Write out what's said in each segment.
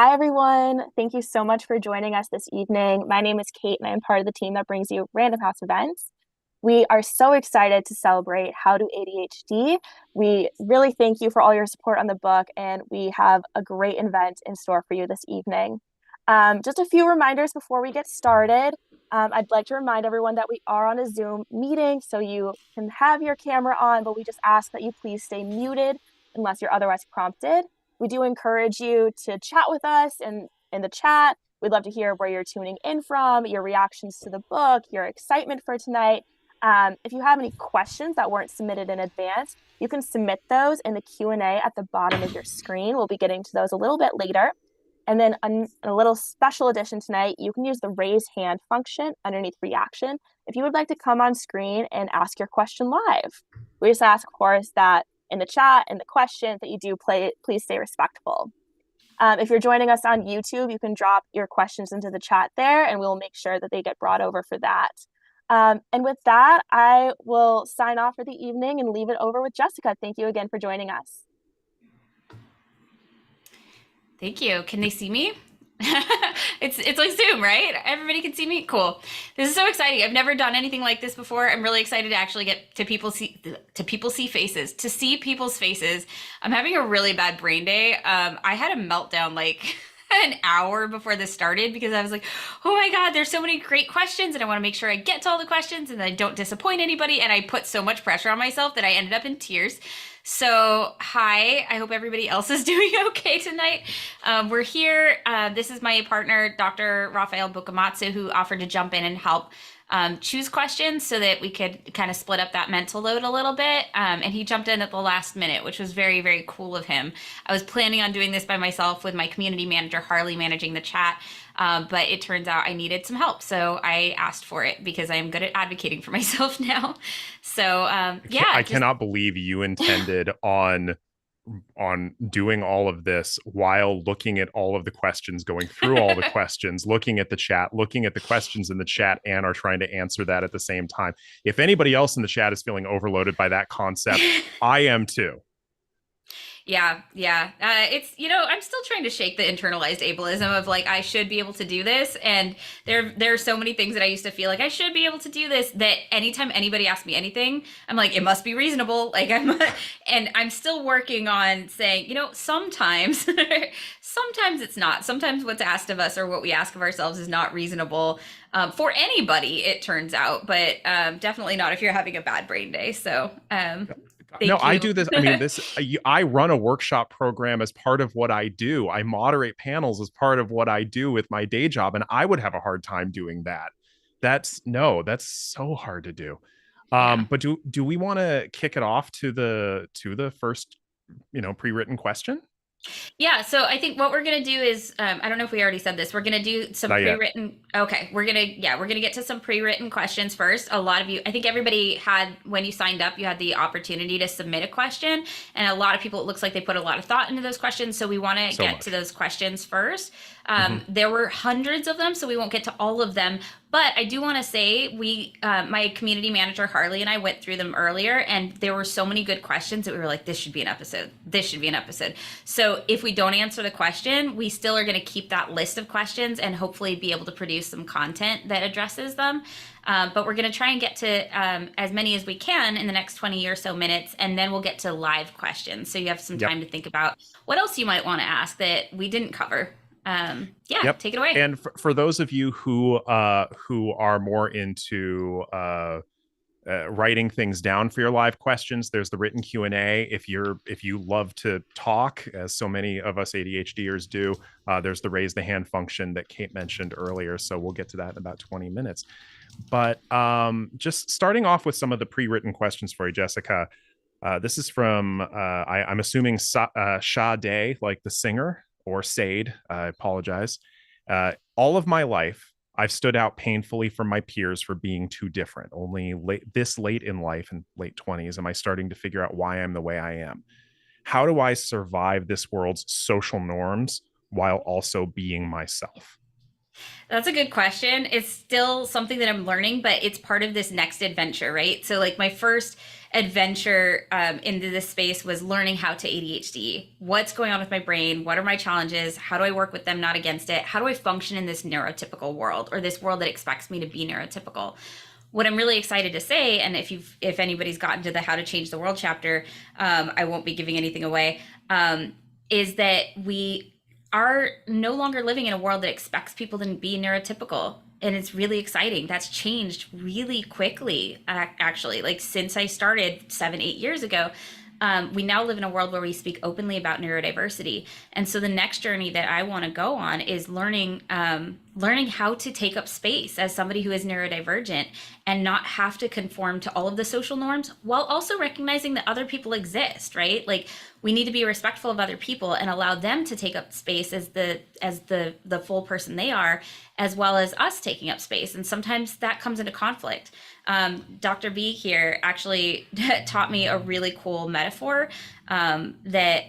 Hi, everyone. Thank you so much for joining us this evening. My name is Kate, and I'm part of the team that brings you Random House events. We are so excited to celebrate How to ADHD. We really thank you for all your support on the book, and we have a great event in store for you this evening. Just a few reminders before we get started. I'd like to remind everyone that we are on a Zoom meeting, so you can have your camera on, but we just ask that you please stay muted unless you're otherwise prompted. We do encourage you to chat with us in the chat. We'd love to hear where you're tuning in from, your reactions to the book, your excitement for tonight. If you have any questions that weren't submitted in advance, you can submit those in the Q&A at the bottom of your screen. We'll be getting to those a little bit later. And then a little special addition tonight, you can use the raise hand function underneath reaction if you would like to come on screen and ask your question live. We just ask, of course, that in the chat and the questions that you do play, please stay respectful. If you're joining us on YouTube, you can drop your questions into the chat there, and we'll make sure that they get brought over for that. And with that, I will sign off for the evening and leave it over with Jessica. Thank you again for joining us. Thank you. Can they see me? It's like Zoom, right? Everybody can see me. Cool. This is so exciting. I've never done anything like this before. I'm really excited to actually get to see faces, to see people's faces. I'm having a really bad brain day. I had a meltdown like an hour before this started because I was like, oh my God, there's so many great questions and I want to make sure I get to all the questions and I don't disappoint anybody. And I put so much pressure on myself that I ended up in tears. So, hi, I hope everybody else is doing okay tonight. We're here. This is my partner, Dr. Rafael Bukamatsu, who offered to jump in and help choose questions so that we could kind of split up that mental load a little bit. And he jumped in at the last minute, which was very, very cool of him. I was planning on doing this by myself with my community manager, Harley, managing the chat. But it turns out I needed some help. So I asked for it because I am good at advocating for myself now. So yeah. I cannot believe you intended on doing all of this while looking at all of the questions, going through all the questions, looking at the chat, looking at the questions in the chat, and are trying to answer that at the same time. If anybody else in the chat is feeling overloaded by that concept, I am too. Yeah. It's, I'm still trying to shake the internalized ableism of like, I should be able to do this. And there are so many things that I used to feel like I should be able to do this, that anytime anybody asks me anything, I'm like, it must be reasonable. Like and I'm still working on saying, sometimes, sometimes it's not. Sometimes what's asked of us or what we ask of ourselves is not reasonable for anybody, it turns out, but definitely not if you're having a bad brain day. So, I do this. I mean, I run a workshop program as part of what I do. I moderate panels as part of what I do with my day job. And I would have a hard time doing that. That's so hard to do. But do we want to kick it off to the first, pre-written question? Yeah, so I think what we're gonna do is, I don't know if we already said this. We're gonna do some pre-written. Okay, we're gonna get to some pre-written questions first. A lot of you, I think everybody had, when you signed up, you had the opportunity to submit a question, and a lot of people, it looks like they put a lot of thought into those questions. So we want to get to those questions first. There were hundreds of them, so we won't get to all of them. But I do want to say my community manager, Harley, and I went through them earlier, and there were so many good questions that we were like, this should be an episode. This should be an episode. So if we don't answer the question, we still are going to keep that list of questions and hopefully be able to produce some content that addresses them. But we're going to try and get to as many as we can in the next 20 or so minutes, and then we'll get to live questions. So you have some time to think about what else you might want to ask that we didn't cover. Take it away. And for those of you who are more into writing things down for your live questions, there's the written Q&A. If you love to talk, as so many of us ADHDers do, there's the raise the hand function that Kate mentioned earlier. So we'll get to that in about 20 minutes. But just starting off with some of the pre-written questions for you, Jessica. This is from I'm assuming Sade, like the singer, or Sade. I apologize. All of my life, I've stood out painfully from my peers for being too different. Only this late in life, in late 20s, am I starting to figure out why I'm the way I am. How do I survive this world's social norms while also being myself? That's a good question. It's still something that I'm learning, but it's part of this next adventure, right? So like my first adventure into this space was learning how to ADHD. What's going on with my brain? What are my challenges? How do I work with them, not against it? How do I function in this neurotypical world, or this world that expects me to be neurotypical? What I'm really excited to say, and if anybody's gotten to the How to Change the World chapter, I won't be giving anything away, is that we are no longer living in a world that expects people to be neurotypical. And it's really exciting. That's changed really quickly, actually. Like since I started 7, 8 years ago, we now live in a world where we speak openly about neurodiversity. And so the next journey that I want to go on is learning how to take up space as somebody who is neurodivergent and not have to conform to all of the social norms, while also recognizing that other people exist, right? Like we need to be respectful of other people and allow them to take up space as the full person they are, as well as us taking up space. And sometimes that comes into conflict. Dr. B here actually taught me a really cool metaphor that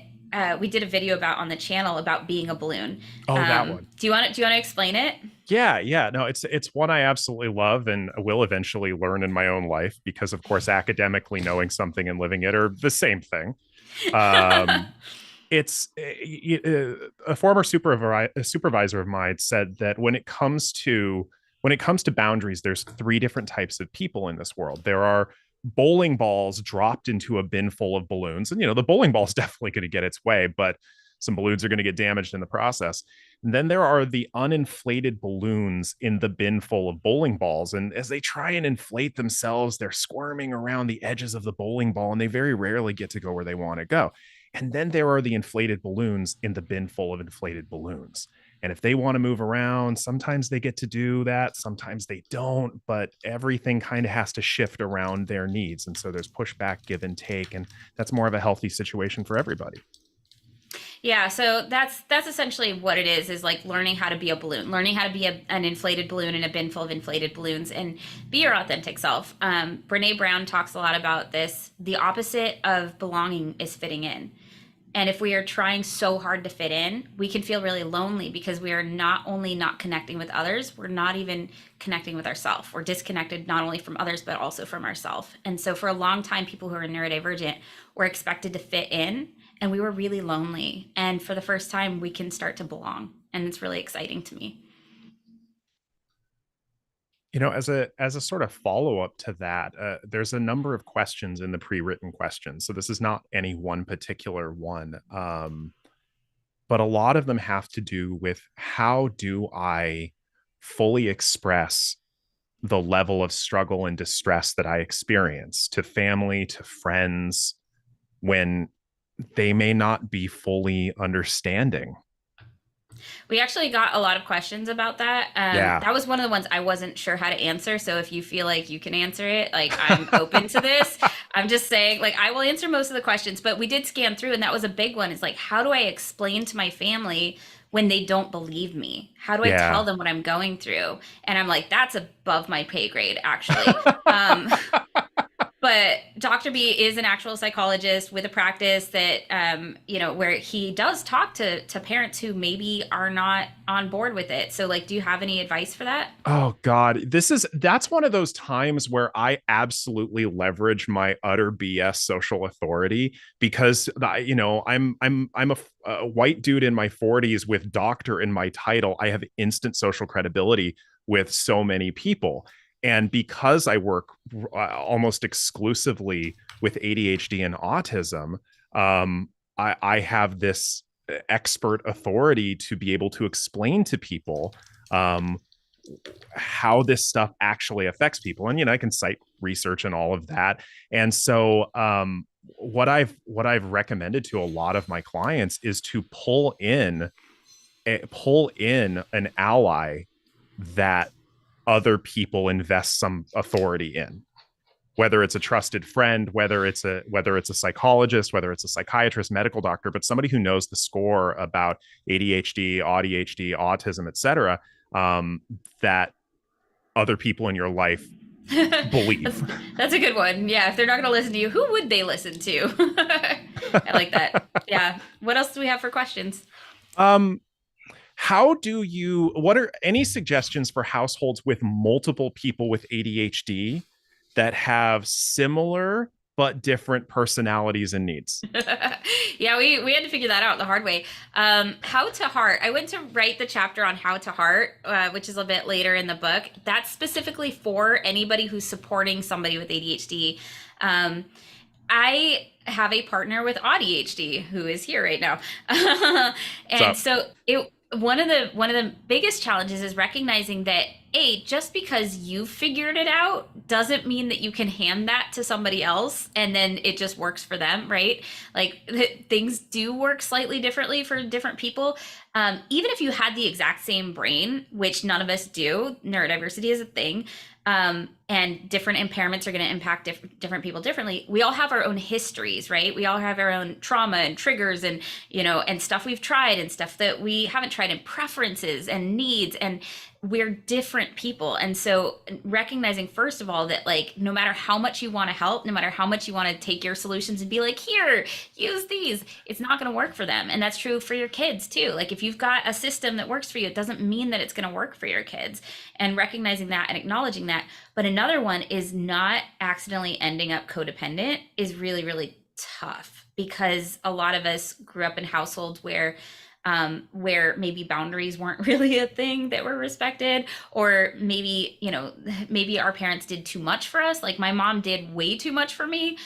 we did a video about on the channel about being a balloon. Oh, that one. Do you want to explain it? Yeah. No, it's one I absolutely love and will eventually learn in my own life because, of course, academically knowing something and living it are the same thing. It's a former supervisor of mine said that when it comes to boundaries, there's three different types of people in this world. There are bowling balls dropped into a bin full of balloons, and the bowling ball is definitely going to get its way, but some balloons are going to get damaged in the process. And then there are the uninflated balloons in the bin full of bowling balls. And as they try and inflate themselves, they're squirming around the edges of the bowling ball, and they very rarely get to go where they want to go. And then there are the inflated balloons in the bin full of inflated balloons. And if they want to move around, sometimes they get to do that, sometimes they don't, but everything kind of has to shift around their needs. And so there's pushback, give and take, and that's more of a healthy situation for everybody. Yeah, so that's essentially what it is like learning how to be a balloon, learning how to be an inflated balloon in a bin full of inflated balloons and be your authentic self. Brene Brown talks a lot about this. The opposite of belonging is fitting in. And if we are trying so hard to fit in, we can feel really lonely because we are not only not connecting with others, we're not even connecting with ourselves. We're disconnected not only from others, but also from ourselves. And so for a long time, people who are neurodivergent were expected to fit in, and we were really lonely. And for the first time, we can start to belong. And it's really exciting to me. As a sort of follow-up to that, there's a number of questions in the pre-written questions. So this is not any one particular one. But a lot of them have to do with how do I fully express the level of struggle and distress that I experience to family, to friends, when they may not be fully understanding. We actually got a lot of questions about that. Yeah. That was one of the ones I wasn't sure how to answer. So if you feel like you can answer it, like I'm open to this. I'm just saying, like, I will answer most of the questions, but we did scan through, and that was a big one. It's like, how do I explain to my family when they don't believe me? How do I Yeah. tell them what I'm going through? And I'm like, that's above my pay grade, actually. But Dr. B is an actual psychologist with a practice that, where he does talk to parents who maybe are not on board with it. So, like, do you have any advice for that? Oh God, that's one of those times where I absolutely leverage my utter BS social authority because I'm a white dude in my 40s with doctor in my title. I have instant social credibility with so many people. And because I work almost exclusively with ADHD and autism, I have this expert authority to be able to explain to people how this stuff actually affects people. And I can cite research and all of that. And so what I've recommended to a lot of my clients is to pull in an ally that other people invest some authority in, whether it's a trusted friend, whether it's a psychologist, whether it's a psychiatrist, medical doctor, but somebody who knows the score about ADHD, ADHD, autism, etc., that other people in your life believe. That's a good one. Yeah, if they're not going to listen to you, who would they listen to? I like that. Yeah. What else do we have for questions? What are any suggestions for households with multiple people with ADHD that have similar but different personalities and needs. Yeah, we had to figure that out the hard way. How to heart. I went to write the chapter on how to heart, which is a bit later in the book. That's specifically for anybody who's supporting somebody with ADHD. I have a partner with ADHD who is here right now. And so it one of the biggest challenges is recognizing that just because you figured it out doesn't mean that you can hand that to somebody else and then it just works for them, right? Like things do work slightly differently for different people. Even if you had the exact same brain, which none of us do, neurodiversity is a thing. And different impairments are going to impact different people differently. We all have our own histories, right? We all have our own trauma and triggers and, and stuff we've tried and stuff that we haven't tried, and preferences and needs, and we're different people. And so recognizing, first of all, that like, no matter how much you want to help, no matter how much you want to take your solutions and be like, here, use these, it's not going to work for them. And that's true for your kids too. Like if you've got a system that works for you, it doesn't mean that it's going to work for your kids, and recognizing that and acknowledging that. But another one is not accidentally ending up codependent is really, really tough, because a lot of us grew up in households where maybe boundaries weren't really a thing that were respected, or maybe our parents did too much for us. Like my mom did way too much for me,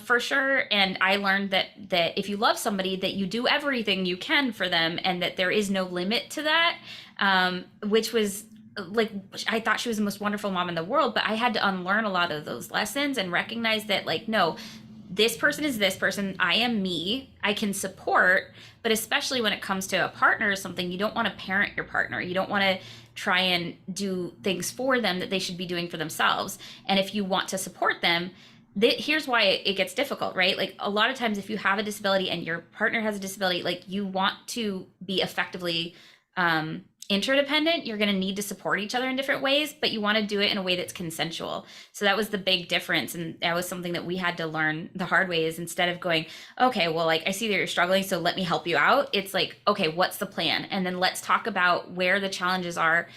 for sure. And I learned that if you love somebody, that you do everything you can for them, and that there is no limit to that, which was like, I thought she was the most wonderful mom in the world, but I had to unlearn a lot of those lessons and recognize that like, no, this person is this person. I am me. I can support, but especially when it comes to a partner or something, you don't want to parent your partner. You don't want to try and do things for them that they should be doing for themselves. And if you want to support them, here's why it gets difficult, right? Like a lot of times if you have a disability and your partner has a disability, like you want to be effectively interdependent, you're going to need to support each other in different ways, but you want to do it in a way that's consensual. So that was the big difference. And that was something that we had to learn the hard way, is instead of going, okay, well, like I see that you're struggling, so let me help you out. It's like, okay, what's the plan? And then let's talk about where the challenges are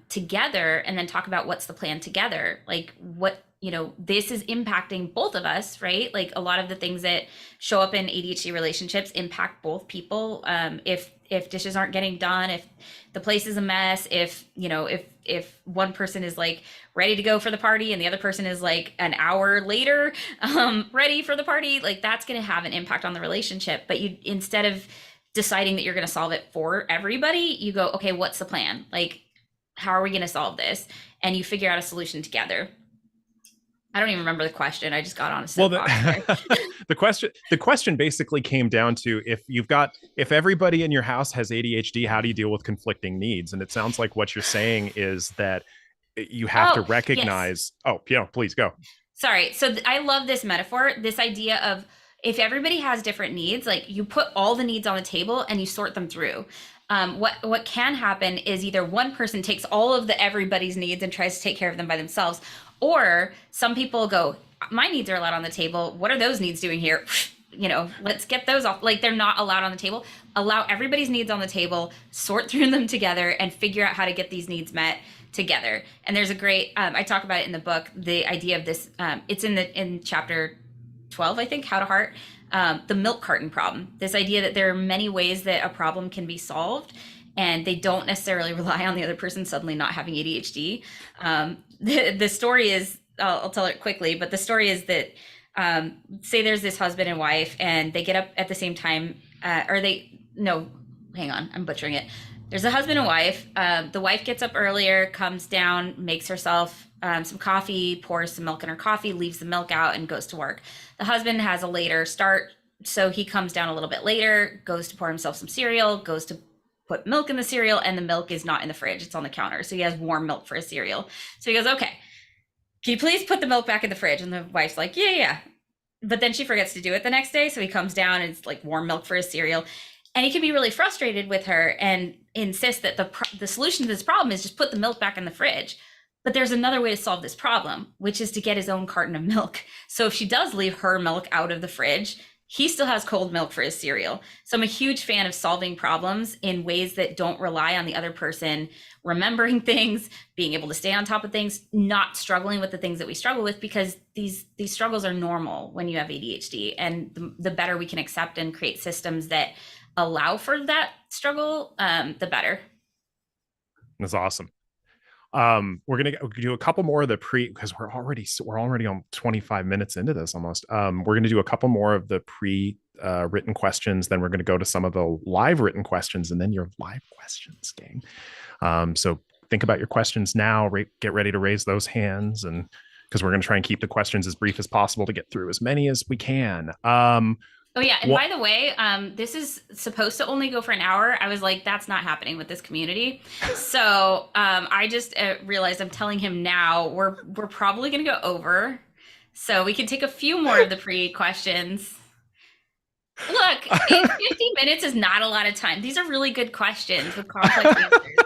together, and then talk about what's the plan together. Like what, this is impacting both of us, right? Like a lot of the things that show up in ADHD relationships impact both people. If dishes aren't getting done, if the place is a mess, if one person is like ready to go for the party and the other person is like an hour later ready for the party, like that's going to have an impact on the relationship. But you, instead of deciding that you're going to solve it for everybody, you go, okay, what's the plan? Like, how are we going to solve this? And you figure out a solution together. I don't even remember the question. I just got on a soapbox. The question basically came down to, if everybody in your house has ADHD, how do you deal with conflicting needs? And it sounds like what you're saying is that you have to recognize. Yes. Oh, please go. Sorry. So I love this metaphor, this idea of if everybody has different needs, like you put all the needs on the table and you sort them through. What can happen is either one person takes all of everybody's needs and tries to take care of them by themselves, or some people go, my needs are allowed on the table. What are those needs doing here? Let's get those off. Like they're not allowed on the table. Allow everybody's needs on the table, sort through them together, and figure out how to get these needs met together. And there's a great, I talk about it in the book, the idea of this, it's in chapter 12, I think, How to Heart, the milk carton problem. This idea that there are many ways that a problem can be solved, and they don't necessarily rely on the other person suddenly not having ADHD. The story is, I'll tell it quickly, but the story is that say there's this husband and wife and they get up at the same time, hang on, I'm butchering it. There's a husband and wife. The wife gets up earlier, comes down, makes herself some coffee, pours some milk in her coffee, leaves the milk out, and goes to work. The husband has a later start, so he comes down a little bit later, goes to pour himself some cereal, goes to put milk in the cereal, and the milk is not in the fridge, it's on the counter. So he has warm milk for his cereal. So he goes, okay, can you please put the milk back in the fridge? And the wife's like, yeah. But then she forgets to do it the next day. So he comes down and it's like warm milk for his cereal. And he can be really frustrated with her and insist that the solution to this problem is just put the milk back in the fridge. But there's another way to solve this problem, which is to get his own carton of milk. So if she does leave her milk out of the fridge, he still has cold milk for his cereal. So I'm a huge fan of solving problems in ways that don't rely on the other person remembering things, being able to stay on top of things, not struggling with the things that we struggle with, because these struggles are normal when you have ADHD. And the better we can accept and create systems that allow for that struggle, the better. That's awesome. We're gonna do a couple more of the because we're already on 25 minutes into this almost. We're gonna do a couple more of the pre written questions, then we're gonna go to some of the live written questions, and then your live questions, gang. So think about your questions now. Get ready to raise those hands, and because we're gonna try and keep the questions as brief as possible to get through as many as we can. Oh yeah, and by the way, this is supposed to only go for an hour. I was like, that's not happening with this community. So I just realized I'm telling him now we're probably gonna go over, so we can take a few more of the pre questions. Look, 15 minutes is not a lot of time. These are really good questions with complex answers.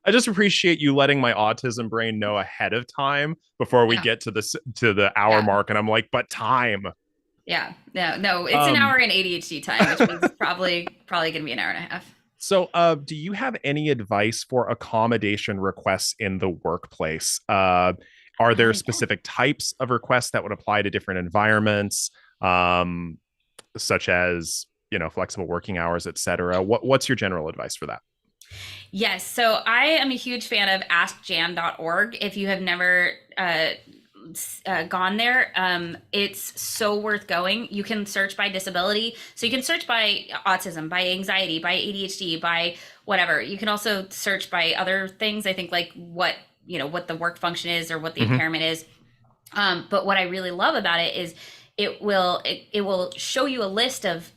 I just appreciate you letting my autism brain know ahead of time before we Yeah, get to the hour yeah, mark, and I'm like, but time. yeah. No, it's an Um, hour in ADHD time, which means it's probably gonna be an hour and a half. so, do you have any advice for accommodation requests in the workplace? Are there Yeah. specific types of requests that would apply to different environments, such as flexible working hours, et cetera? What's your general advice for that? Yes. So I am a huge fan of askjan.org. If you have never gone there, it's so worth going. You can search by disability. So you can search by autism, by anxiety, by ADHD, by whatever. You can also search by other things. I think like what the work function is or what the Hmm. impairment is. But what I really love about it is it will show you a list of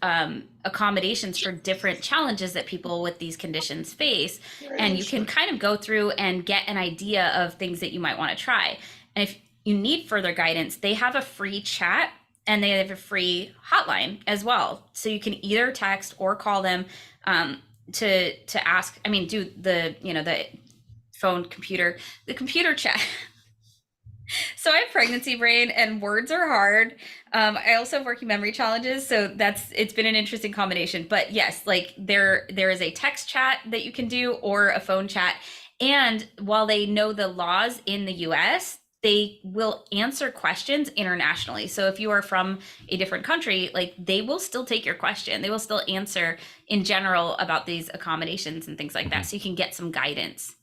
accommodations for different challenges that people with these conditions face, and you can kind of go through and get an idea of things that you might want to try. And if you need further guidance, they have a free chat and they have a free hotline as well. So you can either text or call them to ask. I mean, do the phone computer the computer chat. So I have pregnancy brain and words are hard. I also have working memory challenges, so it's been an interesting combination. But yes, like there is a text chat that you can do or a phone chat. And while they know the laws in the US, they will answer questions internationally. So if you are from a different country, like they will still take your question. They will still answer in general about these accommodations and things like that. So you can get some guidance.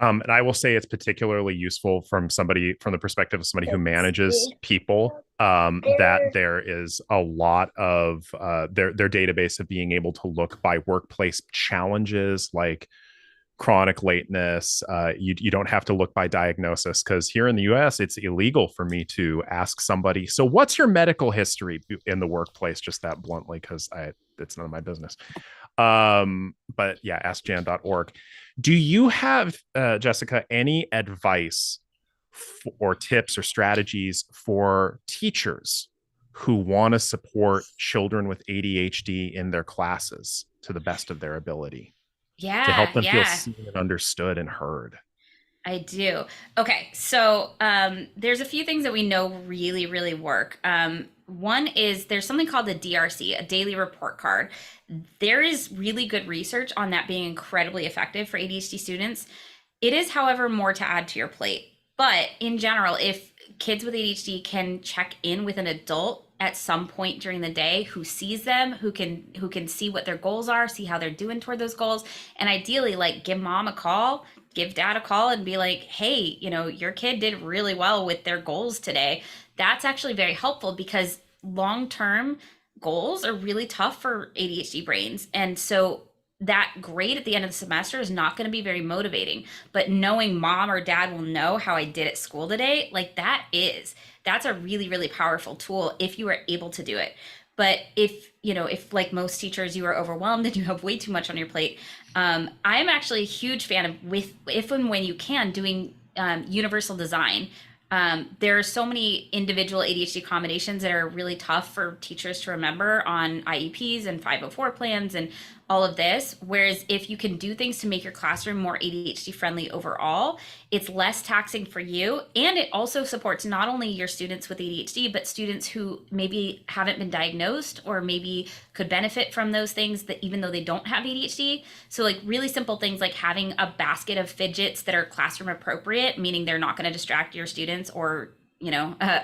And I will say it's particularly useful from the perspective of somebody who manages people. That there is a lot of their database of being able to look by workplace challenges like chronic lateness. You don't have to look by diagnosis, because here in the US, it's illegal for me to ask somebody, so what's your medical history in the workplace, just that bluntly, because it's none of my business. But yeah, askjan.org. Do you have, Jessica, any advice or tips or strategies for teachers who want to support children with ADHD in their classes to the best of their ability, to help Yeah, them feel yeah. seen and understood and heard? I do. Okay, so there's a few things that we know really, really work. One is there's something called the DRC, a daily report card. There is really good research on that being incredibly effective for ADHD students. It is, however, more to add to your plate. But in general, if kids with ADHD can check in with an adult at some point during the day who sees them, who can see what their goals are, see how they're doing toward those goals, and ideally like give mom a call, give dad a call and be like, "Hey, your kid did really well with their goals today." That's actually very helpful because long-term goals are really tough for ADHD brains. And so that grade at the end of the semester is not going to be very motivating, but knowing mom or dad will know how I did at school today, like that's a really, really powerful tool if you are able to do it. But if like most teachers, you are overwhelmed and you have way too much on your plate, I'm actually a huge fan of, with if and when you can, doing universal design There are so many individual ADHD accommodations that are really tough for teachers to remember on IEPs and 504 plans and all of this. Whereas if you can do things to make your classroom more ADHD friendly overall, it's less taxing for you. And it also supports not only your students with ADHD, but students who maybe haven't been diagnosed or maybe could benefit from those things that even though they don't have ADHD. So like really simple things like having a basket of fidgets that are classroom appropriate, meaning they're not going to distract your students or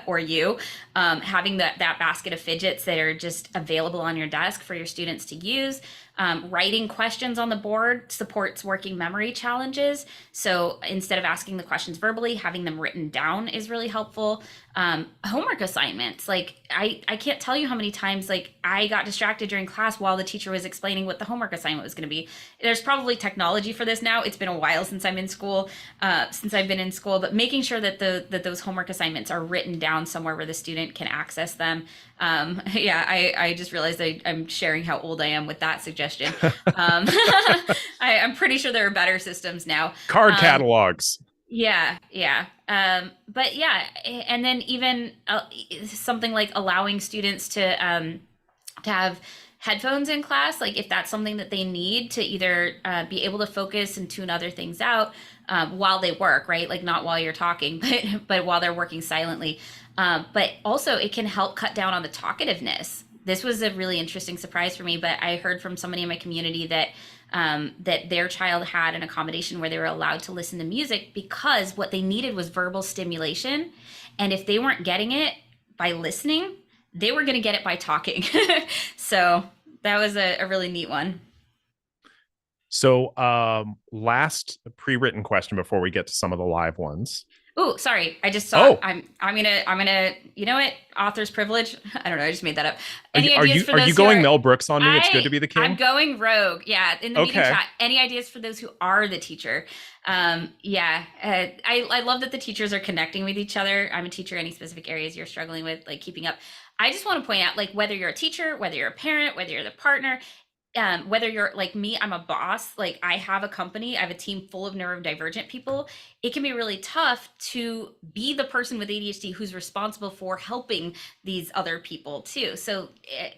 or you, having that basket of fidgets that are just available on your desk for your students to use. Writing questions on the board supports working memory challenges. So instead of asking the questions verbally, having them written down is really helpful. Homework assignments, like I can't tell you how many times like I got distracted during class while the teacher was explaining what the homework assignment was going to be. There's probably technology for this now. It's been a while since I'm in school, since I've been in school, but making sure that those homework assignments are written down somewhere where the student can access them. Yeah, I just realized I'm sharing how old I am with that suggestion. I'm pretty sure there are better systems now. Card catalogs. Yeah, yeah. But yeah, and then even something like allowing students to have headphones in class, like if that's something that they need to either be able to focus and tune other things out while they work, right? Like not while you're talking, but while they're working silently. But also it can help cut down on the talkativeness. This was a really interesting surprise for me, but I heard from somebody in my community that that their child had an accommodation where they were allowed to listen to music because what they needed was verbal stimulation. And if they weren't getting it by listening, they were going to get it by talking. So that was a really neat one. So last pre-written question before we get to some of the live ones. Oh, sorry. I just saw. Oh, I'm gonna. You know what? Author's privilege. I don't know. I just made that up. are Any you are ideas you, for are those you who going are? Mel Brooks on me? It's good to be the I'm king. going rogue. Yeah, in the meeting Okay. chat. Any ideas for those who are the teacher? Yeah. I love that the teachers are connecting with each other. I'm a teacher. Any specific areas you're struggling with, like keeping up? I just want to point out, like whether you're a teacher, whether you're a parent, whether you're the partner, whether you're like me, I'm a boss, like I have a company, I have a team full of neurodivergent people. It can be really tough to be the person with ADHD who's responsible for helping these other people too. So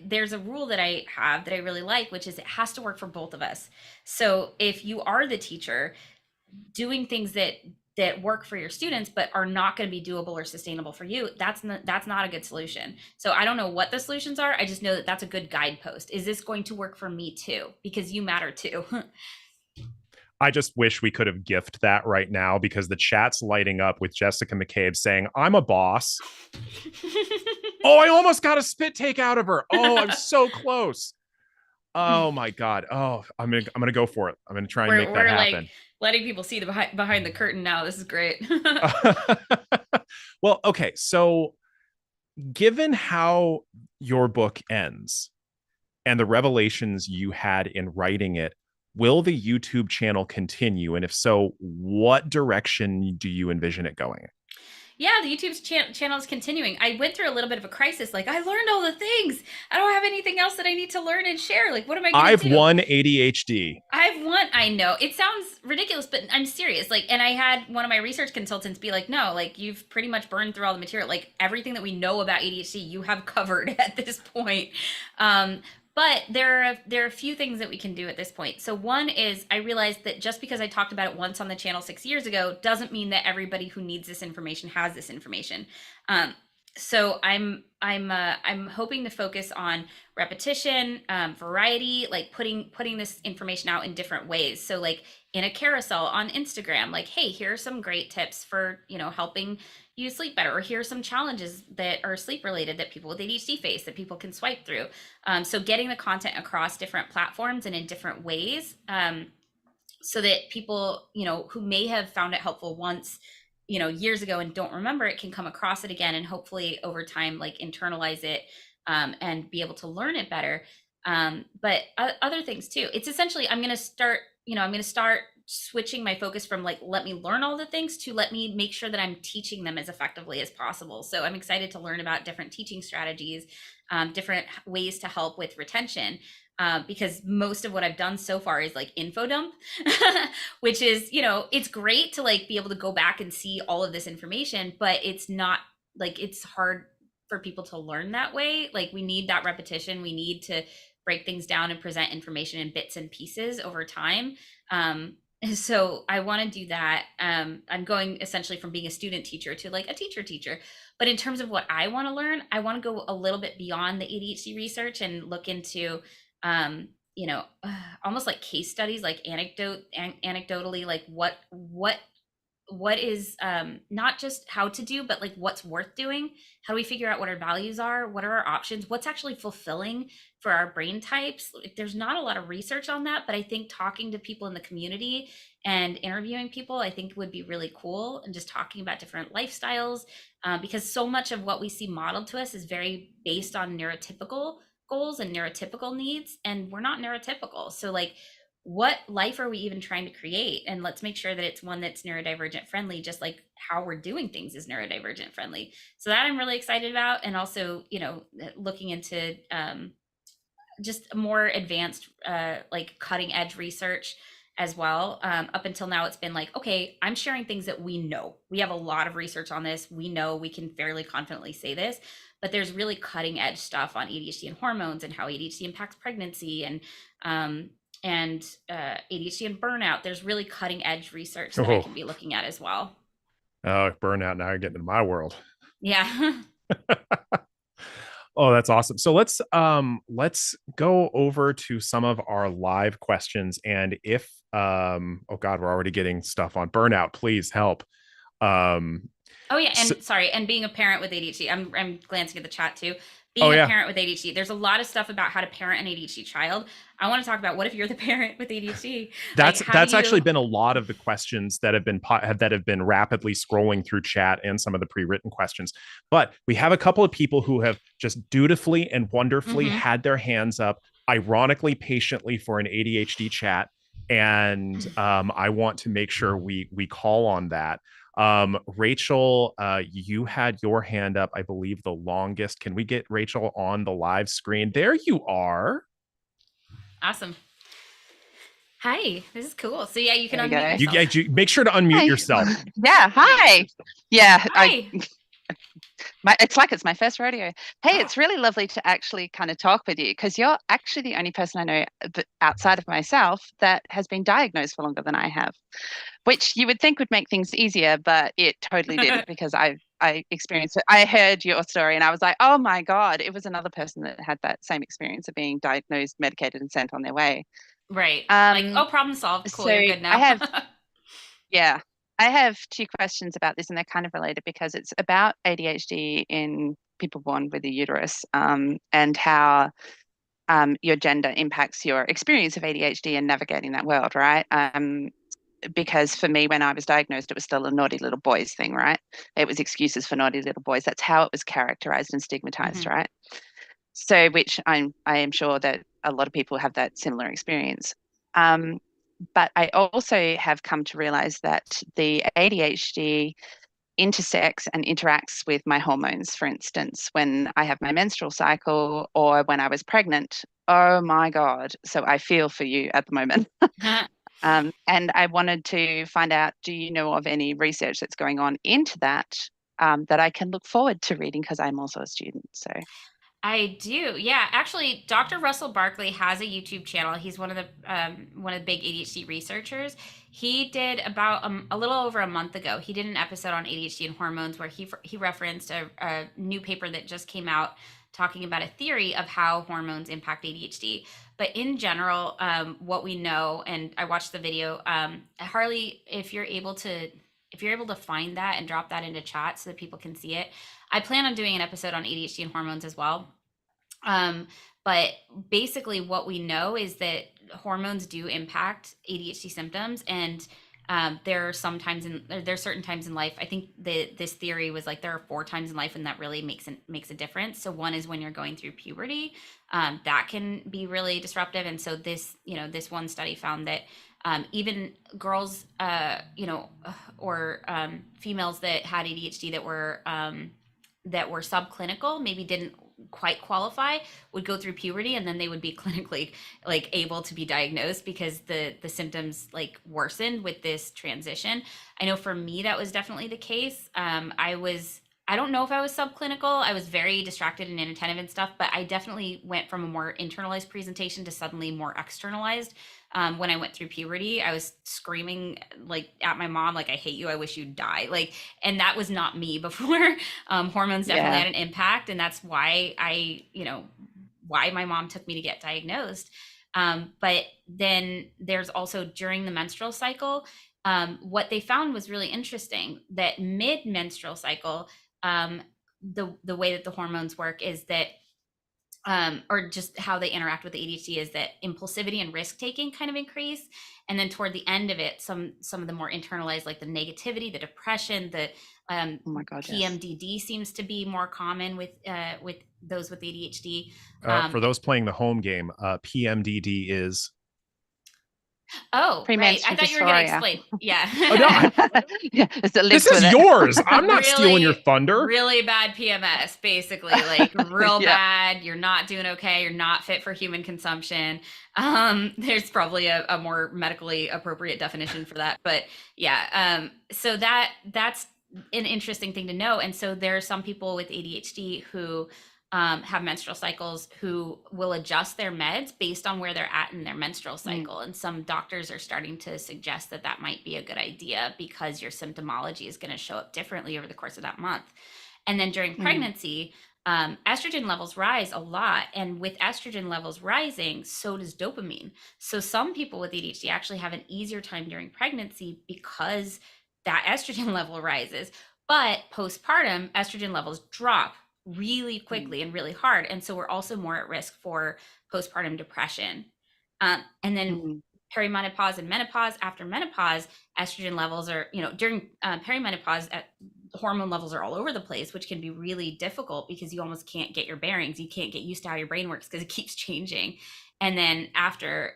there's a rule that I have that I really like, which is it has to work for both of us. So if you are the teacher, doing things that work for your students but are not going to be doable or sustainable for you, that's not a good solution. So I don't know what the solutions are. I just know that that's a good guidepost. Is this going to work for me too? Because you matter too. I just wish we could have gift that right now because the chat's lighting up with Jessica McCabe saying, "I'm a boss." Oh, I almost got a spit take out of her. Oh, I'm so close. Oh my God. Oh, I'm gonna go for it. I'm gonna try and make that We're like happen. letting people see the behind the curtain now. This is great. Well, okay. So given how your book ends and the revelations you had in writing it, will the YouTube channel continue? And if so, what direction do you envision it going? Yeah, the YouTube channel is continuing. I went through a little bit of a crisis. Like, I learned all the things. I don't have anything else that I need to learn and share. Like, what am I going to do? I've won ADHD. I know it sounds ridiculous, but I'm serious. Like, and I had one of my research consultants be like, no, like, you've pretty much burned through all the material. Like, everything that we know about ADHD, you have covered at this point. But there are a few things that we can do at this point. So one is I realized that just because I talked about it once on the channel 6 years ago doesn't mean that everybody who needs this information has this information. So I'm hoping to focus on repetition, variety, like putting this information out in different ways. So like in a carousel on Instagram, like, hey, here are some great tips for helping you sleep better, or here are some challenges that are sleep related that people with ADHD face that people can swipe through. So getting the content across different platforms and in different ways, so that people who may have found it helpful once years ago and don't remember it can come across it again, and hopefully over time like internalize it and be able to learn it better. But other things too. It's essentially I'm going to start switching my focus from like let me learn all the things to let me make sure that I'm teaching them as effectively as possible. So I'm excited to learn about different teaching strategies, different ways to help with retention. because most of what I've done so far is like info dump, which is, it's great to like be able to go back and see all of this information, but it's not like, it's hard for people to learn that way. Like we need that repetition. We need to break things down and present information in bits and pieces over time. So I want to do that. I'm going essentially from being a student teacher to like a teacher teacher. But in terms of what I want to learn, I want to go a little bit beyond the ADHD research and look into, um, almost like case studies, like anecdotally, like what is, not just how to do, but like what's worth doing. How do we figure out what our values are? What are our options? What's actually fulfilling for our brain types? Like, there's not a lot of research on that, but I think talking to people in the community and interviewing people, I think would be really cool, and just talking about different lifestyles, because so much of what we see modeled to us is very based on neurotypical goals and neurotypical needs, and we're not neurotypical. So like, what life are we even trying to create? And let's make sure that it's one that's neurodivergent friendly, just like how we're doing things is neurodivergent friendly. So that I'm really excited about. And also, looking into, just more advanced, like cutting edge research as well. Up until now, it's been like, okay, I'm sharing things that we know. We have a lot of research on this. We know, we can fairly confidently say this, but there's really cutting edge stuff on ADHD and hormones, and how ADHD impacts pregnancy, and ADHD and burnout. There's really cutting edge research that I Oh, can be looking at as well. oh, burnout. Now you're getting into my world. Yeah. Oh, that's awesome. So let's go over to some of our live questions. And if oh God, we're already getting stuff on burnout. Please help. Um Oh yeah, so, and sorry, and being a parent with ADHD, I'm glancing at the chat too. oh Being a yeah. parent with ADHD, there's a lot of stuff about how to parent an ADHD child. I want to talk about, what if you're the parent with ADHD? Like, how do That's actually you? been a lot of the questions that have been rapidly scrolling through chat, and some of the pre-written questions. But we have a couple of people who have just dutifully and wonderfully Mm-hmm. had their hands up, ironically patiently, for an ADHD chat, and I want to make sure we call on that. Rachel, you had your hand up, I believe, the longest. Can we get Rachel on the live screen? There you are. Awesome. Hi, this is cool. So yeah, you can There we unmute go. You, yourself. yeah, make sure to unmute Hi. yourself. Yeah, hi. Yeah, Hi. it's like it's my first rodeo. Hey, it's really lovely to actually kind of talk with you, because you're actually the only person I know outside of myself that has been diagnosed for longer than I have, which you would think would make things easier, but it totally didn't, because I experienced it. I heard your story and I was like, oh my God, it was another person that had that same experience of being diagnosed, medicated, and sent on their way. Right. Like, Um, oh, problem solved. Cool, so you're good I now. have Yeah, I have two questions about this, and they're kind of related, because it's about ADHD in people born with a uterus, and how your gender impacts your experience of ADHD and navigating that world, right? Because for me, when I was diagnosed, it was still a naughty little boys thing, right? It was excuses for naughty little boys. That's how it was characterized and stigmatized, Mhm. right? So, which I am sure that a lot of people have that similar experience. Um, but I also have come to realize that the ADHD intersects and interacts with my hormones. For instance, when I have my menstrual cycle, or when I was pregnant, oh my God. So I feel for you at the moment. And I wanted to find out, do you know of any research that's going on into that, that I can look forward to reading, because I'm also a student. So I do. Yeah, actually, Dr. Russell Barkley has a YouTube channel. He's one of the big ADHD researchers. He did about a little over a month ago. He did an episode on ADHD and hormones, where he referenced a new paper that just came out talking about a theory of how hormones impact ADHD. But in general, what we know, and I watched the video. Harley, if you're able to find that and drop that into chat so that people can see it. I plan on doing an episode on ADHD and hormones as well. Um, but basically, what we know is that hormones do impact ADHD symptoms, and there's certain times in life. I think this theory was like there are 4 times in life when that really makes a difference. So one is when you're going through puberty, that can be really disruptive. And so this one study found that even girls, or females that had ADHD that were subclinical, maybe didn't quite qualify would go through puberty, and then they would be clinically like able to be diagnosed because the symptoms like worsened with this transition. I know for me that was definitely the case. I don't know if I was subclinical. I was very distracted and inattentive and stuff, but I definitely went from a more internalized presentation to suddenly more externalized. When I went through puberty, I was screaming like at my mom, like, I hate you, I wish you'd die. Like, and that was not me before. Hormones definitely Yeah. had an impact. And that's why why my mom took me to get diagnosed. But then there's also during the menstrual cycle, what they found was really interesting, that mid menstrual cycle, the way that the hormones work is that or just how they interact with the ADHD is that impulsivity and risk taking kind of increase, and then toward the end of it, some of the more internalized, like the negativity, the depression, the Oh my God, yes. PMDD seems to be more common with those with ADHD. For those playing the home game, PMDD is. Oh, right. I Premenstrual thought you were going to dysphoria. explain. Yeah. Oh no, Yeah, it's that this lives with is it. yours. I'm not stealing your thunder. Really bad PMS, basically, like real Yeah. bad. You're not doing okay. You're not fit for human consumption. There's probably a more medically appropriate definition for that, but yeah. So that's an interesting thing to know. And so there are some people with ADHD who have menstrual cycles who will adjust their meds based on where they're at in their menstrual cycle. And some doctors are starting to suggest that that might be a good idea because your symptomology is going to show up differently over the course of that month. And then during pregnancy, estrogen levels rise a lot. And with estrogen levels rising, so does dopamine. So some people with ADHD actually have an easier time during pregnancy because that estrogen level rises. But postpartum, estrogen levels drop really quickly and really hard. And so we're also more at risk for postpartum depression. And then perimenopause and menopause, after menopause, estrogen levels are, during perimenopause, hormone levels are all over the place, which can be really difficult because you almost can't get your bearings. You can't get used to how your brain works because it keeps changing. And then after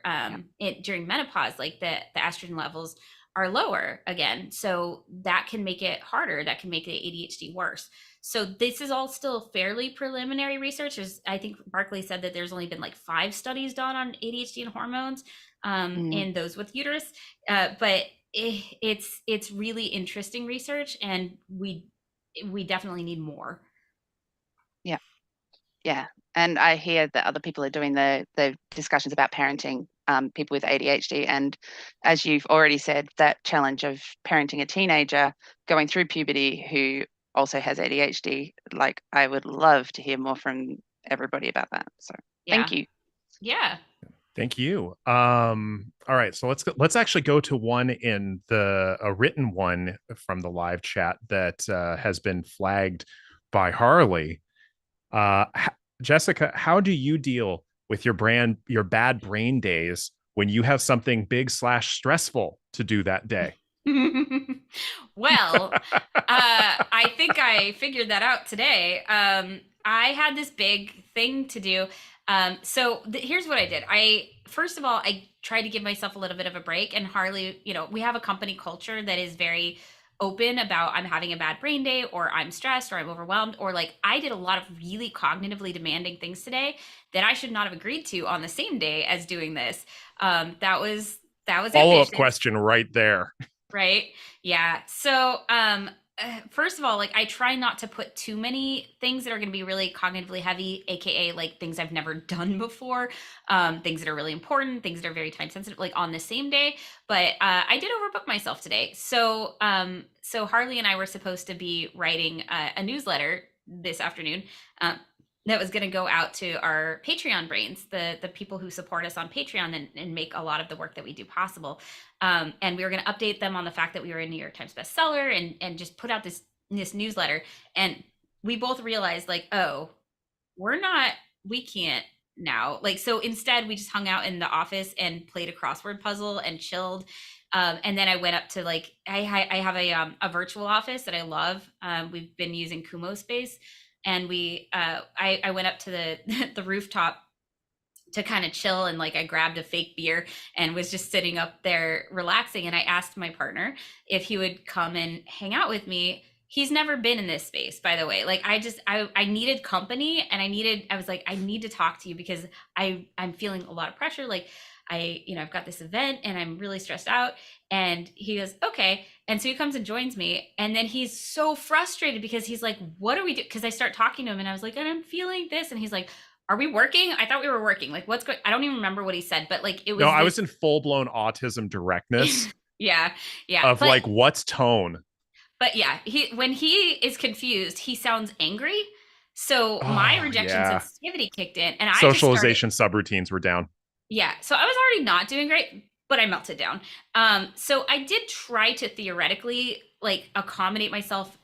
during menopause, like the estrogen levels are lower again. So that can make it harder. That can make the ADHD worse. So this is all still fairly preliminary research. I think Barkley said that there's only been like 5 studies done on ADHD and hormones in those with uterus. But it's really interesting research, and we definitely need more. Yeah. Yeah. And I hear that other people are doing the discussions about parenting people with ADHD. And as you've already said, that challenge of parenting a teenager going through puberty who also has ADHD, like I would love to hear more from everybody about that. So thank you. Yeah. Thank you. All right, so let's actually go to one in a written one from the live chat that has been flagged by Harley. Jessica, how do you deal with your bad brain days when you have something big / stressful to do that day? Well, I think I figured that out today. I had this big thing to do. So here's what I did. First of all, I tried to give myself a little bit of a break. And Harley, we have a company culture that is very open about I'm having a bad brain day, or I'm stressed, or I'm overwhelmed, or like I did a lot of really cognitively demanding things today that I should not have agreed to on the same day as doing this. That was Follow-up question right there. Right. Yeah. So, first of all, like I try not to put too many things that are going to be really cognitively heavy, AKA like things I've never done before, things that are really important, things that are very time sensitive, like on the same day. But I did overbook myself today. So, so Harley and I were supposed to be writing a newsletter this afternoon. That was going to go out to our Patreon brains, the people who support us on Patreon and make a lot of the work that we do possible. And we were going to update them on the fact that we were a New York Times bestseller and just put out this newsletter. And we both realized like, oh, we can't now. Like, so instead we just hung out in the office and played a crossword puzzle and chilled. And then I went up to like, I have a virtual office that I love. We've been using Kumo Space. And I went up to the rooftop to kind of chill, and like I grabbed a fake beer and was just sitting up there relaxing. And I asked my partner if he would come and hang out with me. he's never been in this space, by the way. Like I needed company, and I was like, I need to talk to you because I'm feeling a lot of pressure. Like I've got this event and I'm really stressed out. And he goes, okay. And so he comes and joins me. And then he's so frustrated because he's like, what do we do? Because I start talking to him and I was like, and I'm feeling this. And he's like, are we working? I thought we were working. Like, what's going, I don't even remember what he said, but like, it No, was I was this. in full blown autism directness Yeah. Yeah. of like, what's tone? But yeah, when he is confused, he sounds angry. So my Oh, rejection yeah. sensitivity kicked in, and I just started. Socialization subroutines were down. Yeah, so I was already not doing great, but I melted down. So I did try to theoretically like accommodate myself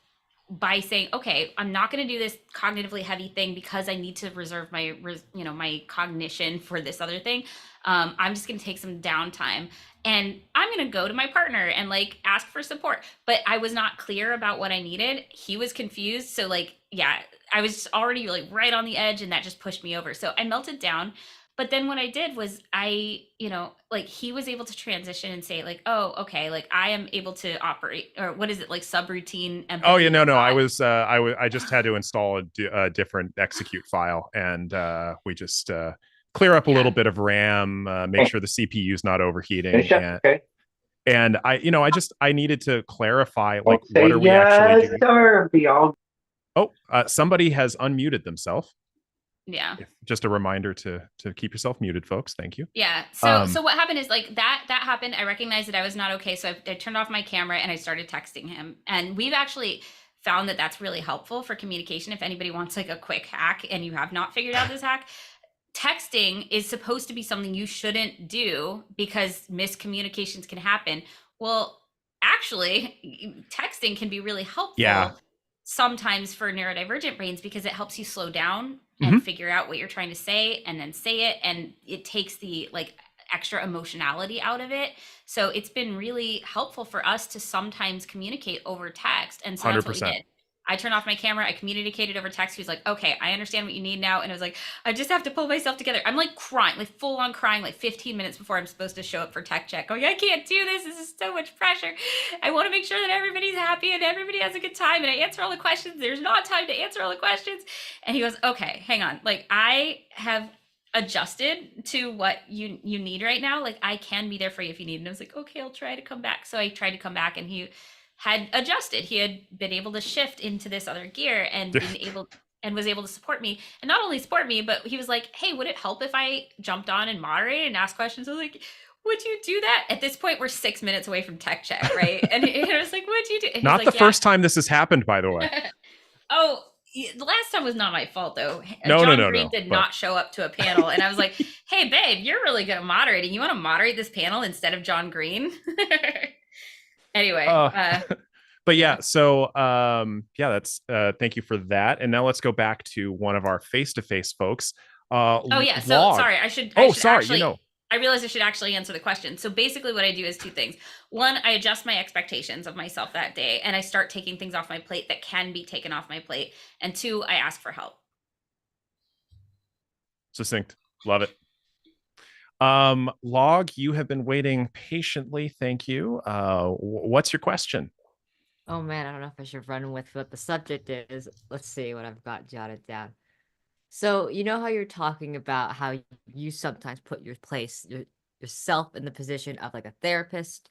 by saying, okay, I'm not going to do this cognitively heavy thing because I need to reserve my cognition for this other thing. I'm just going to take some downtime, and I'm going to go to my partner and like ask for support. But I was not clear about what I needed. He was confused. So like, yeah, I was already like right on the edge, and that just pushed me over. So I melted down. But then what I did was like he was able to transition and say like, oh, okay, like I am able to operate, or what is it, like subroutine empathy. Oh yeah, no. I just had to install a different execute file, and we just clear up a little bit of RAM, make sure the CPU is not overheating, and I needed to clarify like what are we actually doing. Sir, Oh, somebody has unmuted themselves. Yeah. Just a reminder to keep yourself muted, folks. Thank you. Yeah. So what happened is like that happened. I recognized that I was not okay. So I turned off my camera and I started texting him. And we've actually found that that's really helpful for communication. If anybody wants like a quick hack and you have not figured out this hack, texting is supposed to be something you shouldn't do because miscommunications can happen. Well, actually, texting can be really helpful sometimes for neurodivergent brains because it helps you slow down and figure out what you're trying to say and then say it, and it takes the like extra emotionality out of it. So it's been really helpful for us to sometimes communicate over text, and so that's 100%. what we did. I turned off my camera. I communicated over text. He was like, okay, I understand what you need now. And I was like, I just have to pull myself together. I'm like crying, like full on crying, like 15 minutes before I'm supposed to show up for tech check. Going, I can't do this. This is so much pressure. I want to make sure that everybody's happy and everybody has a good time. And I answer all the questions. There's not time to answer all the questions. And he goes, okay, hang on. Like I have adjusted to what you need right now. Like I can be there for you if you need. And I was like, okay, I'll try to come back. So I tried to come back, and he had adjusted. He had been able to shift into this other gear and was able to support me, and not only support me, but he was like, hey, would it help if I jumped on and moderated and asked questions? I was like, would you do that? At this point, we're 6 minutes away from tech check, right? And I was like, would you do? And not the first time this has happened, by the way. Oh, the last time was not my fault though. John Green did not show up to a panel, and I was like, hey babe, you're really good at moderating. You want to moderate this panel instead of John Green? Anyway, but yeah, so that's thank you for that. And now let's go back to one of our face-to-face folks. Sorry, I realized I should actually answer the question. So basically what I do is two things. One, I adjust my expectations of myself that day, and I start taking things off my plate that can be taken off my plate. And two, I ask for help. Succinct. Love it. Log, you have been waiting patiently. Thank you. What's your question? Oh man, I don't know if I should run with what the subject is. Let's see what I've got jotted down. So you know how you're talking about how you sometimes put yourself in the position of like a therapist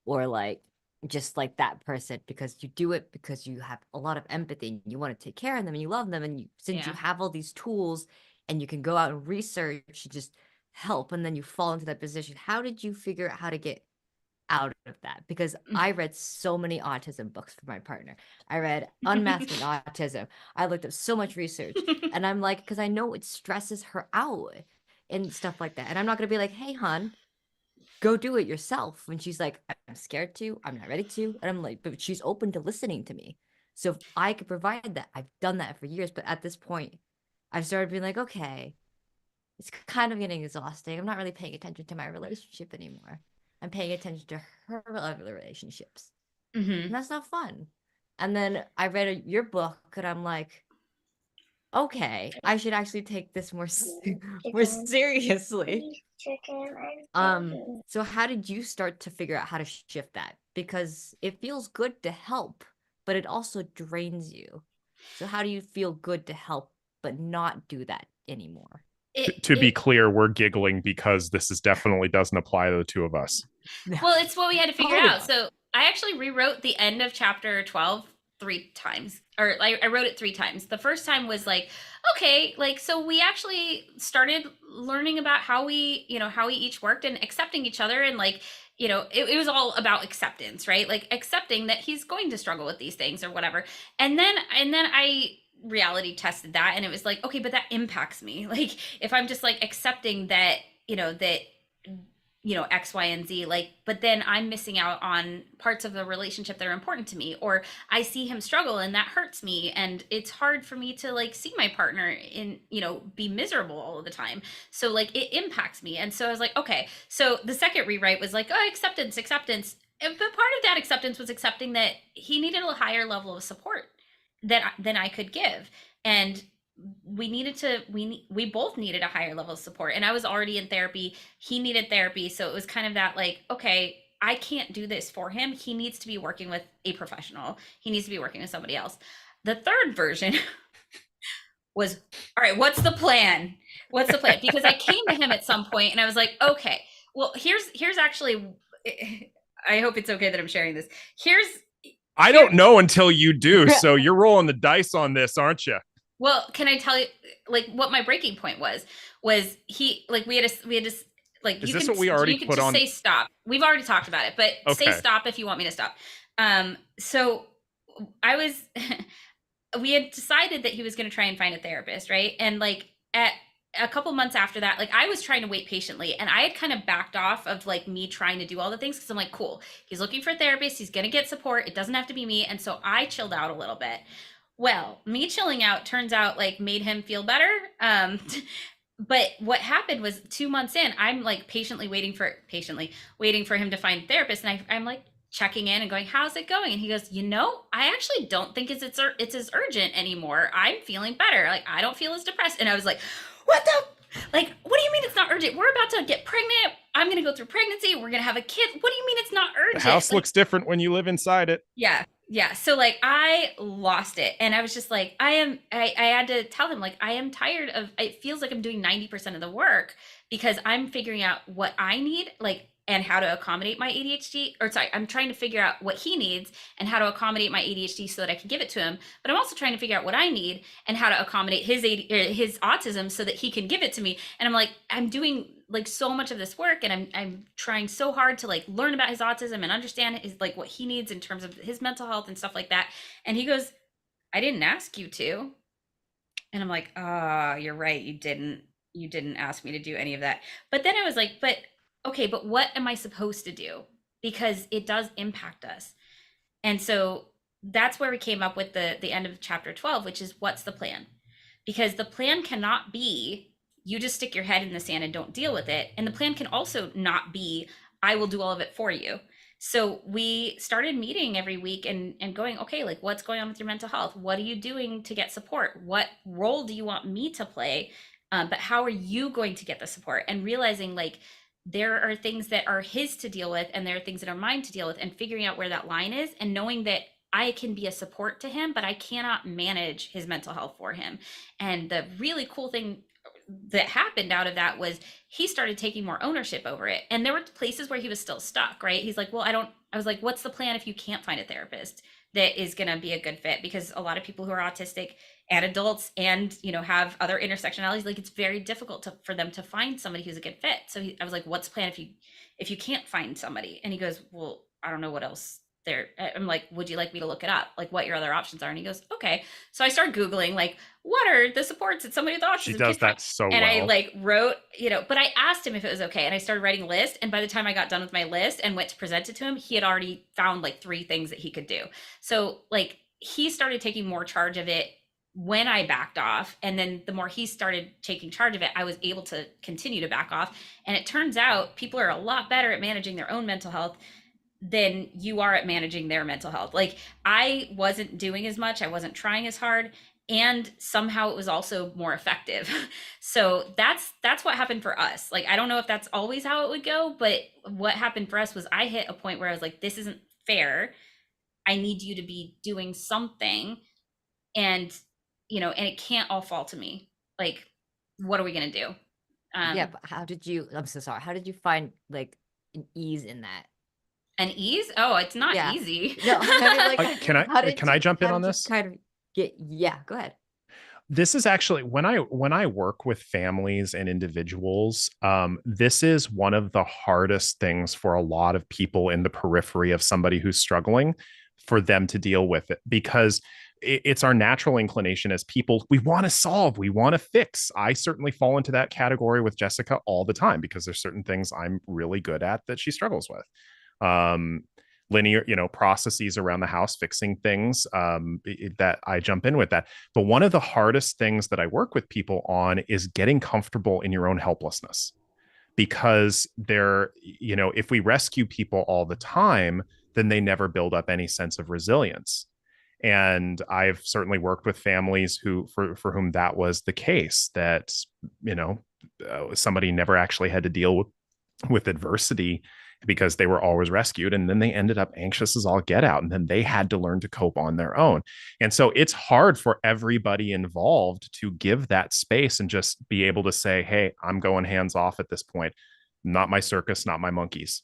or like just like that person because you do it because you have a lot of empathy and you want to take care of them and you love them, and since you have all these tools and you can go out and research and just help, and then you fall into that position. How did you figure out how to get out of that? Because I read so many autism books for my partner. I read Unmasking Autism. I looked up so much research, and I'm like, because I know it stresses her out and stuff like that. And I'm not going to be like, hey, hon, go do it yourself. When she's like, I'm scared to, I'm not ready to. And I'm like, but she's open to listening to me. So if I could provide that, I've done that for years. But at this point, I've started being like, okay, it's kind of getting exhausting. I'm not really paying attention to my relationship anymore. I'm paying attention to her other relationships. And that's not fun. And then I read your book, and I'm like, okay, I should actually take this more seriously. So how did you start to figure out how to shift that? Because it feels good to help, but it also drains you. So how do you feel good to help but not do that anymore? To be clear, we're giggling because this is definitely doesn't apply to the two of us. Well, it's what we had to figure Totally out. not. So I actually rewrote the end of chapter 12 3 times, or I wrote it 3 times. The first time was like, okay, like, so we actually started learning about how we, how we each worked and accepting each other. And like, it was all about acceptance, right? Like accepting that he's going to struggle with these things or whatever. And then I reality tested that, and it was like, okay, but that impacts me. Like if I'm just like accepting that, that X, Y, and Z, like, but then I'm missing out on parts of the relationship that are important to me, or I see him struggle and that hurts me. And it's hard for me to like see my partner in, be miserable all of the time. So like it impacts me. And so I was like, okay. So the second rewrite was like, oh, acceptance. But part of that acceptance was accepting that he needed a higher level of support than I could give. And we both needed a higher level of support, and I was already in therapy, he needed therapy, so it was kind of that like, okay, I can't do this for him, he needs to be working with a professional, he needs to be working with somebody else. The third version was, all right, what's the plan, because I came to him at some point and I was like, okay, well, here's actually, I hope it's okay that I'm sharing this. I don't know until you do, so you're rolling the dice on this, aren't you? Well, can I tell you like what my breaking point was? Was he like we had to like Is you this can what we already you can put just on? say stop. We've already talked about it, but say Okay. stop if you want me to stop. So I was we had decided that he was going to try and find a therapist, right? And like at a couple months after that, like I was trying to wait patiently, and I had kind of backed off of like me trying to do all the things because I'm like, cool, he's looking for a therapist, he's going to get support, it doesn't have to be me. And so I chilled out a little bit. Well, me chilling out turns out like made him feel better. But what happened was 2 months in, I'm like patiently waiting for him to find a therapist, and I'm like checking in and going, how's it going? And he goes, I actually don't think it's as urgent anymore. I'm feeling better. Like I don't feel as depressed. And I was like, what the, like, what do you mean it's not urgent? We're about to get pregnant. I'm gonna go through pregnancy. We're gonna have a kid. What do you mean it's not urgent? The house like, looks different when you live inside it. Yeah. So like I lost it, and I was just like, I had to tell him like, I am tired of, it feels like I'm doing 90% of the work because I'm figuring out what I need, like, and how to accommodate my ADHD, or sorry, I'm trying to figure out what he needs and how to accommodate my ADHD so that I can give it to him. But I'm also trying to figure out what I need and how to accommodate his autism so that he can give it to me. And I'm like, I'm doing like so much of this work, and I'm trying so hard to like learn about his autism and understand his like what he needs in terms of his mental health and stuff like that. And he goes, I didn't ask you to. And I'm like, you're right, you didn't ask me to do any of that. But then I was like, but okay, but what am I supposed to do? Because it does impact us. And so that's where we came up with the end of chapter 12, which is what's the plan? Because the plan cannot be you just stick your head in the sand and don't deal with it. And the plan can also not be I will do all of it for you. So we started meeting every week and going, okay, like what's going on with your mental health? What are you doing to get support? What role do you want me to play? But how are you going to get the support? And realizing like there are things that are his to deal with, and there are things that are mine to deal with, and figuring out where that line is, and knowing that I can be a support to him, but I cannot manage his mental health for him. And the really cool thing that happened out of that was he started taking more ownership over it. And there were places where he was still stuck, right? He's like, well, I was like, what's the plan if you can't find a therapist that is going to be a good fit? Because a lot of people who are autistic and adults and, have other intersectionalities, like it's very difficult for them to find somebody who's a good fit. So I was like, what's the plan if you can't find somebody? And he goes, well, I don't know what else there. I'm like, would you like me to look it up? Like what your other options are? And he goes, okay. So I started Googling like, what are the supports that somebody with autism She does that so well. And I like wrote, but I asked him if it was okay. And I started writing a list. And by the time I got done with my list and went to present it to him, he had already found like 3 things that he could do. So like he started taking more charge of it when I backed off. And then the more he started taking charge of it, I was able to continue to back off. And it turns out people are a lot better at managing their own mental health than you are at managing their mental health. Like I wasn't doing as much, I wasn't trying as hard, and somehow it was also more effective. So that's what happened for us. Like I don't know if that's always how it would go, but what happened for us was I hit a point where I was like, this isn't fair. I need you to be doing something, and and it can't all fall to me. Like, what are we gonna do? Yeah, but how did you, I'm so sorry. How did you find like an ease in that? An ease? Oh, it's not Yeah. easy. No, I mean like Can I jump in how on did you this? kind of get, yeah, go ahead. This is actually when I work with families and individuals, this is one of the hardest things for a lot of people in the periphery of somebody who's struggling, for them to deal with it, because it's our natural inclination as people. We want to solve, we want to fix. I certainly fall into that category with Jessica all the time, because there's certain things I'm really good at that she struggles with. um Linear, processes around the house, fixing things, that I jump in with that. But one of the hardest things that I work with people on is getting comfortable in your own helplessness, because if we rescue people all the time, then they never build up any sense of resilience. And I've certainly worked with families for whom that was the case, that you know somebody never actually had to deal with adversity, because they were always rescued, and then they ended up anxious as all get out, and then they had to learn to cope on their own. And so it's hard for everybody involved to give that space and just be able to say, hey, I'm going hands off at this point. Not my circus, not my monkeys.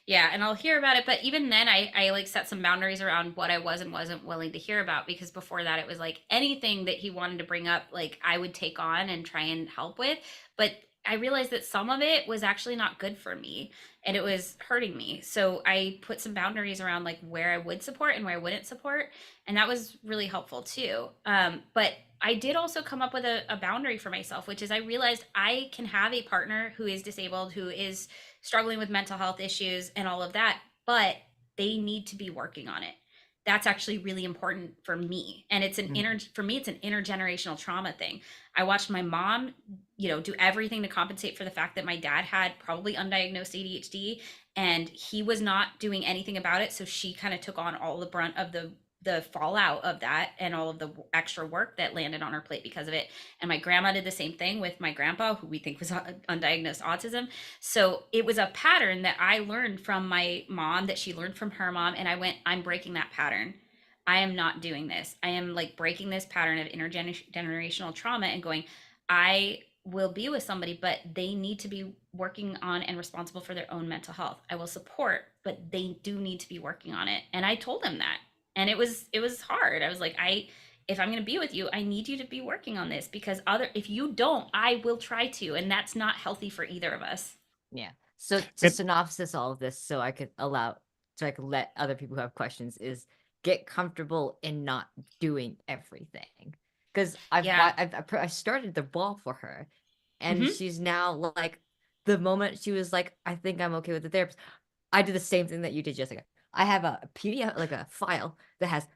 Yeah, and I'll hear about it, but even then I like set some boundaries around what I was and wasn't willing to hear about, because before that it was like anything that he wanted to bring up, like I would take on and try and help with. But I realized that some of it was actually not good for me and it was hurting me. So I put some boundaries around like where I would support and where I wouldn't support, and that was really helpful too. But I did also come up with a boundary for myself, which is I realized I can have a partner who is disabled, who is struggling with mental health issues and all of that, but they need to be working on it. That's actually really important for me. And it's for me, it's an intergenerational trauma thing. I watched my mom, do everything to compensate for the fact that my dad had probably undiagnosed ADHD and he was not doing anything about it. So she kind of took on all the brunt of the fallout of that and all of the extra work that landed on her plate because of it. And my grandma did the same thing with my grandpa, who we think was undiagnosed autism. So it was a pattern that I learned from my mom, that she learned from her mom. And I went, I'm breaking that pattern. I am not doing this. I am like breaking this pattern of intergenerational trauma and going, I will be with somebody, but they need to be working on and responsible for their own mental health. I will support, but they do need to be working on it. And I told them that. And it was hard. I was like, if I'm going to be with you, I need you to be working on this, because if you don't, I will try to, and that's not healthy for either of us. Yeah. So to synopsis all of this, so I could let other people who have questions, is get comfortable in not doing everything. Because I started the ball for her, and she's now like, the moment she was like, I think I'm okay with the therapist, I did the same thing that you did, Jessica. I have a PDF, like a file that has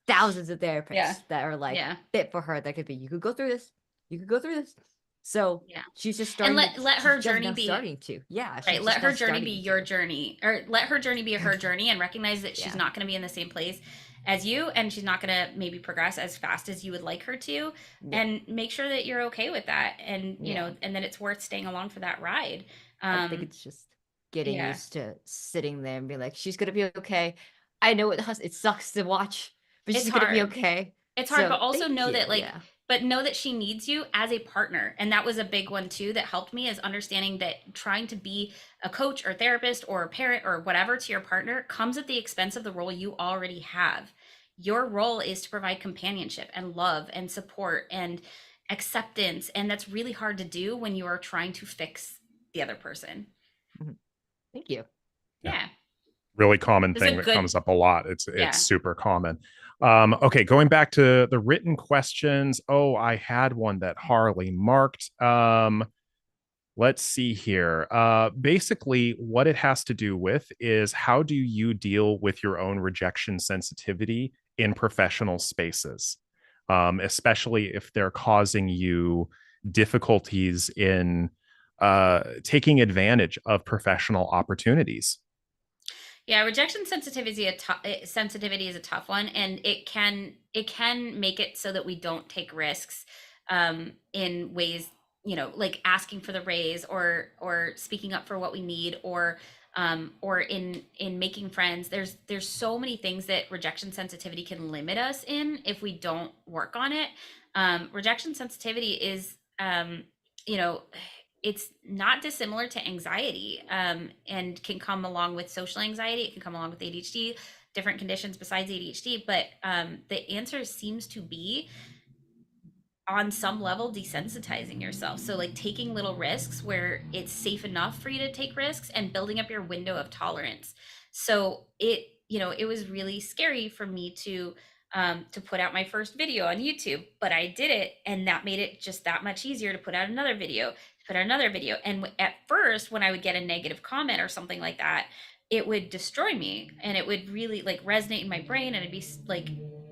thousands of therapists that are like fit for her. That could be, you could go through this, you could go through this. So she's just starting, and let her journey be starting to right. Let her journey be your journey, or let her journey be her journey, and recognize that she's not going to be in the same place as you, and she's not going to maybe progress as fast as you would like her to, and make sure that you're okay with that, and and that it's worth staying along for that ride. I think it's just getting used to sitting there and being like, she's gonna be okay. I know it sucks to watch, but she's gonna be okay. It's hard, but also know that but know that she needs you as a partner. And that was a big one too that helped me, is understanding that trying to be a coach or therapist or a parent or whatever to your partner comes at the expense of the role you already have. Your role is to provide companionship and love and support and acceptance, and that's really hard to do when you are trying to fix the other person. Thank you. Yeah. Really common thing that comes up a lot. It's super common. Okay, going back to the written questions. Oh, I had one that Harley marked. Let's see here. Basically, what it has to do with is, how do you deal with your own rejection sensitivity in professional spaces, especially if they're causing you difficulties in taking advantage of professional opportunities? Yeah, rejection sensitivity is a tough one, and it can make it so that we don't take risks in ways, like asking for the raise or speaking up for what we need, or or in making friends. There's so many things that rejection sensitivity can limit us in if we don't work on it. Rejection sensitivity is, you know, it's not dissimilar to anxiety, and can come along with social anxiety. It can come along with ADHD, different conditions besides ADHD. But the answer seems to be, on some level, desensitizing yourself. So like taking little risks where it's safe enough for you to take risks and building up your window of tolerance. So it was really scary for me to put out my first video on YouTube, but I did it, and that made it just that much easier to put out another video, And at first, when I would get a negative comment or something like that, it would destroy me, and it would really like resonate in my brain, and I'd be like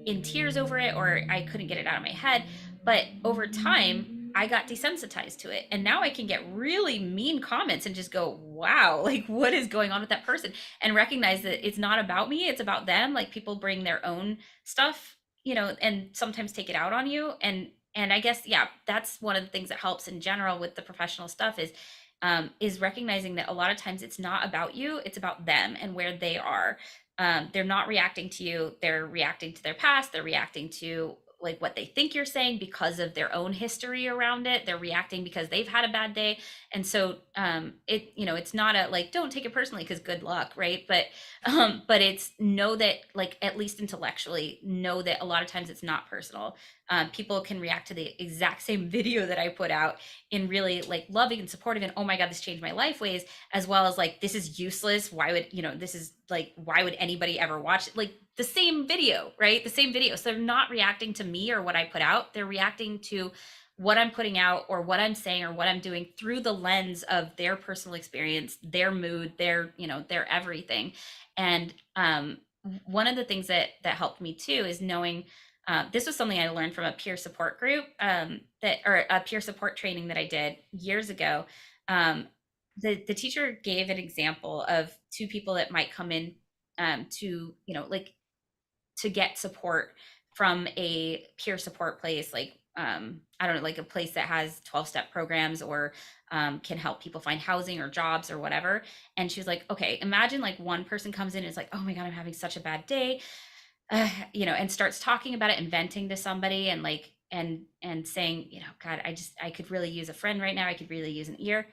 in tears over it, or I couldn't get it out of my head. But over time, I got desensitized to it. And now I can get really mean comments and just go, wow, like what is going on with that person? And recognize that it's not about me, it's about them. Like people bring their own stuff, and sometimes take it out on you. And I guess, yeah, that's one of the things that helps in general with the professional stuff is recognizing that a lot of times it's not about you, it's about them and where they are. They're not reacting to you, they're reacting to their past, they're reacting to like what they think you're saying because of their own history around it. They're reacting because they've had a bad day. And so it's not a like, don't take it personally because good luck, right? But it's know that, like, at least intellectually, know that a lot of times it's not personal. People can react to the exact same video that I put out in really like loving and supportive and, oh my God, this changed my life ways, as well as like, this is useless. Why would, this is like, why would anybody ever watch it? Like the same video, right? The same video. So they're not reacting to me or what I put out. They're reacting to what I'm putting out or what I'm saying or what I'm doing through the lens of their personal experience, their mood, their everything. And one of the things that helped me too is knowing, this was something I learned from a peer support group, or a peer support training that I did years ago. The teacher gave an example of two people that might come in to get support from a peer support place, like I don't know, like a place that has 12-step programs or can help people find housing or jobs or whatever. And she was like, okay, imagine like one person comes in and is like, oh my God, I'm having such a bad day, and starts talking about it and venting to somebody and like, and saying, God, I could really use a friend right now. I could really use an ear.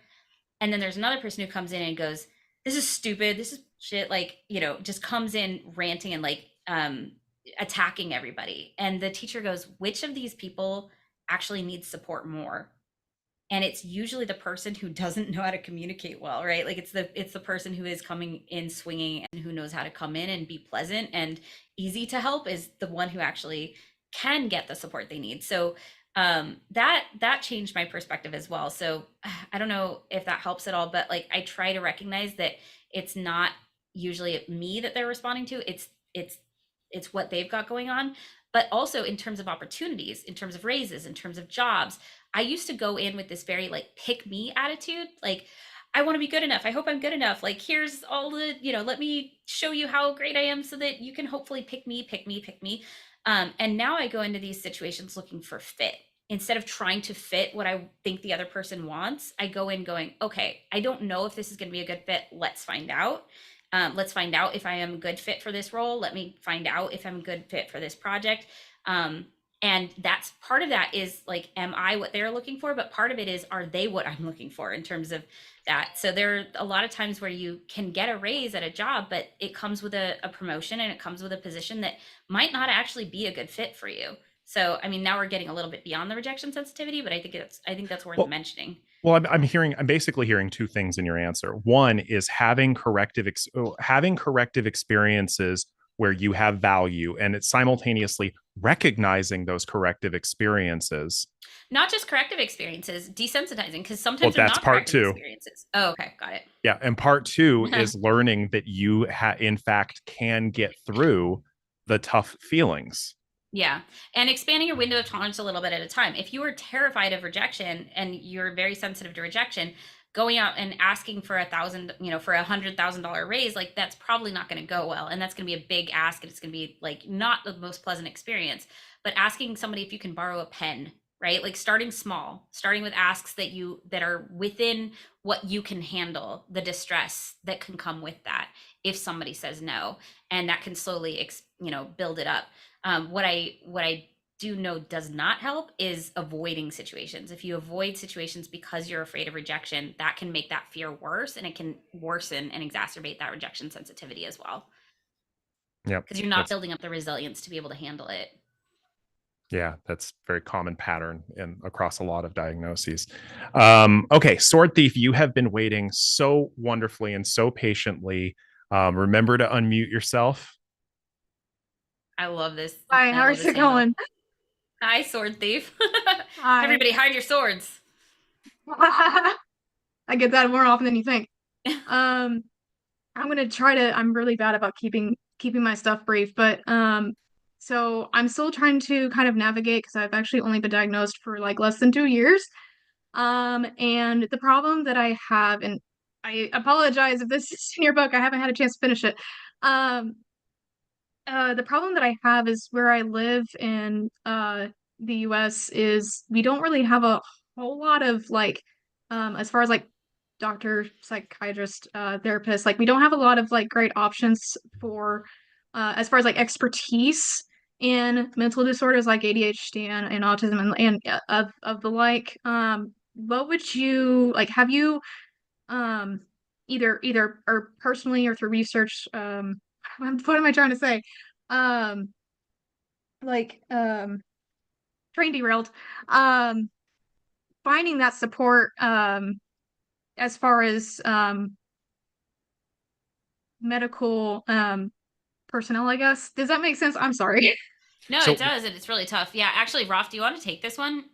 And then there's another person who comes in and goes, this is stupid, this is shit, like, just comes in ranting and like attacking everybody. And the teacher goes, which of these people actually needs support more? And it's usually the person who doesn't know how to communicate well, right? Like it's the person who is coming in swinging and who knows how to come in and be pleasant and easy to help is the one who actually can get the support they need. So that changed my perspective as well. So I don't know if that helps at all, but like I try to recognize that it's not usually me that they're responding to. It's what they've got going on. But also in terms of opportunities, in terms of raises, in terms of jobs, I used to go in with this very like pick me attitude. Like, I want to be good enough. I hope I'm good enough. Like, here's all the, let me show you how great I am so that you can hopefully pick me. And now I go into these situations looking for fit. Instead of trying to fit what I think the other person wants, I go in going, okay, I don't know if this is going to be a good fit. Let's find out. Let's find out if I am a good fit for this role. Let me find out if I'm a good fit for this project. And that's part of that is like, am I what they're looking for? But part of it is, are they what I'm looking for in terms of that? So there are a lot of times where you can get a raise at a job, but it comes with a promotion and it comes with a position that might not actually be a good fit for you. So, I mean, now we're getting a little bit beyond the rejection sensitivity, but I think that's worth mentioning. Well, I'm basically hearing two things in your answer. One is having corrective experiences where you have value, and it's simultaneously recognizing those corrective experiences. Not just corrective experiences, desensitizing, because sometimes they're that's not part corrective two. experiences. Oh, okay, got it. Yeah, and part two is learning that you in fact can get through the tough feelings. Yeah. And expanding your window of tolerance a little bit at a time. If you are terrified of rejection and you're very sensitive to rejection, going out and asking for $100,000 raise, like that's probably not going to go well. And that's going to be a big ask. And it's going to be like not the most pleasant experience. But asking somebody if you can borrow a pen right? Like starting small, starting with asks that are within what you can handle, the distress that can come with that if somebody says no, and that can slowly build it up. What I do know does not help is avoiding situations. If you avoid situations because you're afraid of rejection, that can make that fear worse, and it can worsen and exacerbate that rejection sensitivity as well, Yep. because you're not building up the resilience to be able to handle it. Yeah, that's a very common pattern across a lot of diagnoses. Okay, Sword Thief, you have been waiting so wonderfully and so patiently. Remember to unmute yourself. I love this. Hi, I love how's this it handle. going? Hi, Sword Thief. Hi. Everybody, hide your swords. I get that more often than you think. I'm gonna try to. I'm really bad about keeping my stuff brief, but so I'm still trying to kind of navigate because I've actually only been diagnosed for like less than 2 years. And the problem that I have, and I apologize if this is in your book, I haven't had a chance to finish it. Um, the problem that I have is where I live in the US is we don't really have a whole lot of like as far as like doctor, psychiatrist, therapist, like we don't have a lot of like great options for as far as like expertise in mental disorders like ADHD and autism and of the like. What would you like have you um either or personally or through research what am I trying to say? Um, like train derailed. Um, Finding that support as far as medical personnel, I guess. Does that make sense? I'm sorry. No, So- it does, and it's really tough. Yeah, actually, Rolf, do you want to take this one?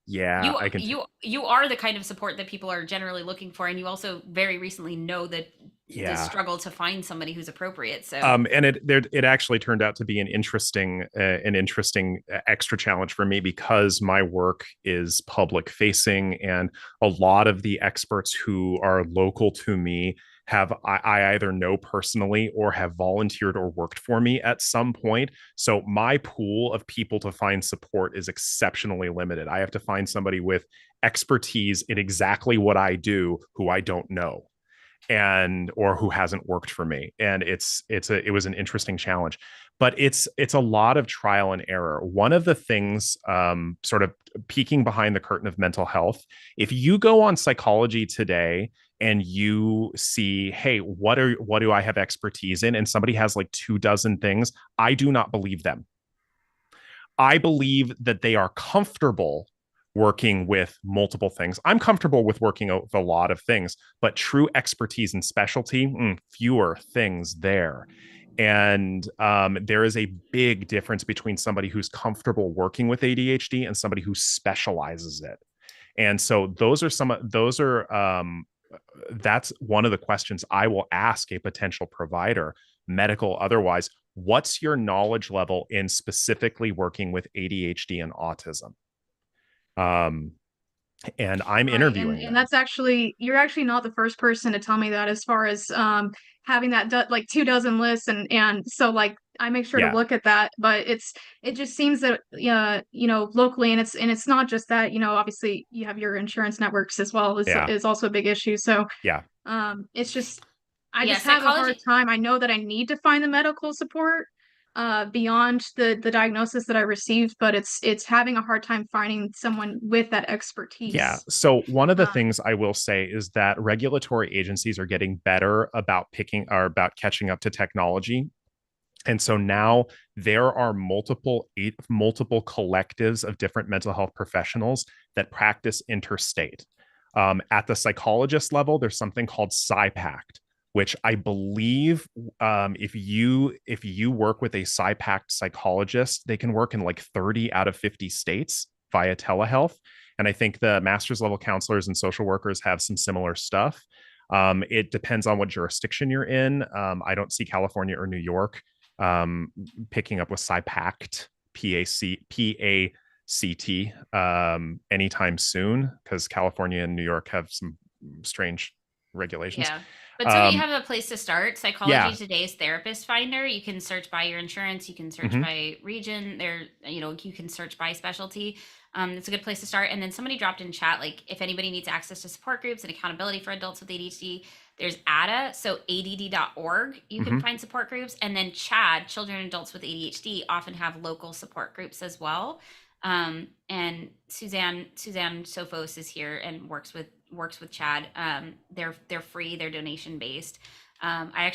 Yeah, I can. You are the kind of support that people are generally looking for, and you also very recently know that the struggle to find somebody who's appropriate. So, and it actually turned out to be an interesting extra challenge for me because my work is public facing, and a lot of the experts who are local to me I either know personally or have volunteered or worked for me at some point. So my pool of people to find support is exceptionally limited. I have to find somebody with expertise in exactly what I do who I don't know or who hasn't worked for me. And it was an interesting challenge, but it's a lot of trial and error. One of the things, sort of peeking behind the curtain of mental health, if you go on Psychology Today and you see, hey, what do I have expertise in? And somebody has like 24 things. I do not believe them. I believe that they are comfortable working with multiple things. I'm comfortable with working with a lot of things, but true expertise and specialty, fewer things there. And there is a big difference between somebody who's comfortable working with ADHD and somebody who specializes it. And so that's one of the questions I will ask a potential provider, medical otherwise. What's your knowledge level in specifically working with ADHD and autism? And I'm interviewing and that's actually you're actually not the first person to tell me that as far as having that like 24 lists and so like I make sure to look at that, but it just seems that locally and it's not just that, obviously you have your insurance networks as well is also a big issue. So it's just I just have a hard time. I know that I need to find the medical support beyond the diagnosis that I received, but it's having a hard time finding someone with that expertise. Yeah. So one of the things I will say is that regulatory agencies are getting better about catching up to technology. And so now there are multiple collectives of different mental health professionals that practice interstate. At the psychologist level, there's something called PsyPact, which I believe if you work with a PsyPact psychologist, they can work in like 30 out of 50 states via telehealth. And I think the master's level counselors and social workers have some similar stuff. It depends on what jurisdiction you're in. I don't see California or New York picking up with PsyPact, PACT, anytime soon, because California and New York have some strange regulations. But so you have a place to start. Yeah. Psychology Today's Therapist Finder. You can search by your insurance. You can search by region. You can search by specialty. It's a good place to start. And then somebody dropped in chat, like if anybody needs access to support groups and accountability for adults with ADHD, there's ADA, so ADD.org. You can find support groups. And then CHAD, Children and Adults with ADHD, often have local support groups as well. And Suzanne Sophos is here and works with Chad. They're free, they're donation based. I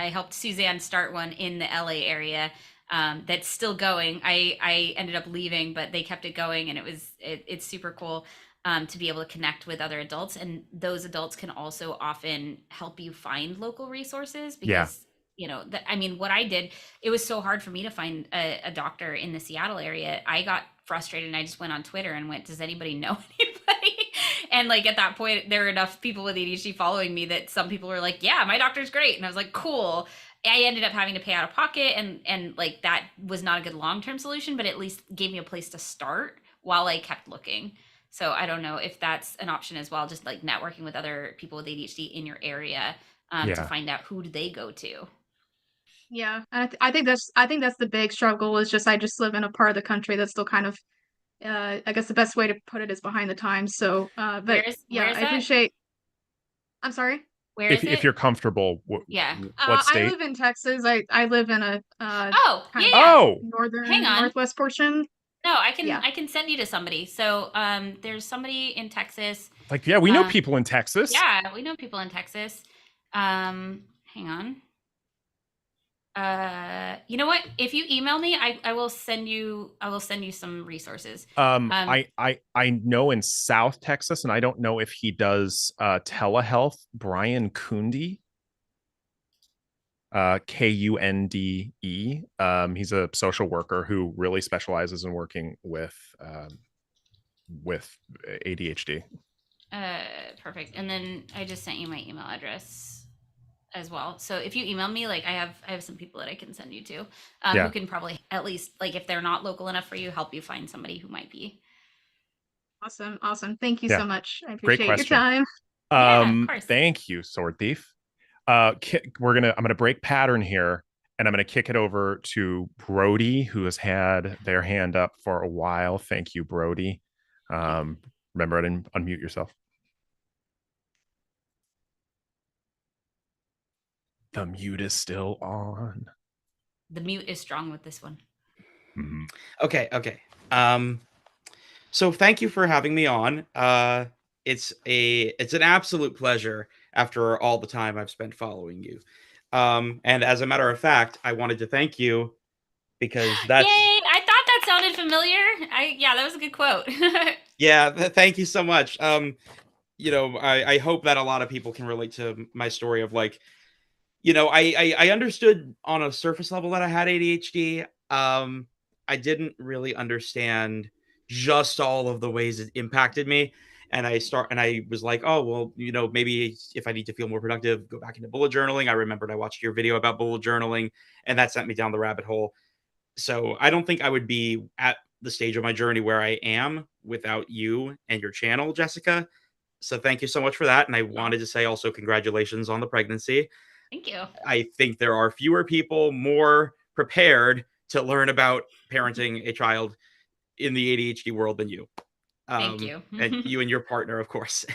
helped Suzanne start one in the LA area that's still going. I ended up leaving, but they kept it going, and it's super cool to be able to connect with other adults, and those adults can also often help you find local resources because what I did, it was so hard for me to find a doctor in the Seattle area. I got frustrated and I just went on Twitter and went, does anybody know anybody? And like at that point, there were enough people with ADHD following me that some people were like, yeah, my doctor's great. And I was like, cool. I ended up having to pay out of pocket, and like that was not a good long-term solution, but at least gave me a place to start while I kept looking. So I don't know if that's an option as well, just like networking with other people with ADHD in your area to find out who do they go to. Yeah, I think that's the big struggle is I just live in a part of the country that's still kind of I guess the best way to put it is behind the times. So but where's I that? appreciate. I'm sorry. Where is if it? you're comfortable, Yeah. what state? I live in Texas. I live in a northwest portion. No, I can send you to somebody. So there's somebody in Texas. Like, yeah, we know people in Texas. Yeah, we know people in Texas. Hang on. You know what? If you email me, I will send you some resources. I know in South Texas, and I don't know if he does telehealth, Brian Kunde. Kunde. He's a social worker who really specializes in working with ADHD. Perfect. And then I just sent you my email address as well. So if you email me, like I have some people that I can send you to who can probably, at least like if they're not local enough for you, help you find somebody who might be. Awesome. Thank you so much. I appreciate your time. Of course. Thank you, Sword Thief. I'm gonna break pattern here, and I'm gonna kick it over to Brody, who has had their hand up for a while. Thank you, Brody. Remember to unmute yourself. The mute is still on. The mute is strong with this one. Mm-hmm. Okay. So thank you for having me on. It's an absolute pleasure after all the time I've spent following you. And as a matter of fact, I wanted to thank you because that's... Yay! I thought that sounded familiar. That was a good quote. Yeah, thank you so much. I hope that a lot of people can relate to my story of like, I understood on a surface level that I had ADHD. I didn't really understand just all of the ways it impacted me. And I was like, oh, well, maybe if I need to feel more productive, go back into bullet journaling. I remembered I watched your video about bullet journaling, and that sent me down the rabbit hole. So I don't think I would be at the stage of my journey where I am without you and your channel, Jessica. So thank you so much for that. And I wanted to say also congratulations on the pregnancy. Thank you. I think there are fewer people more prepared to learn about parenting a child in the ADHD world than you. Thank you. And you and your partner, of course.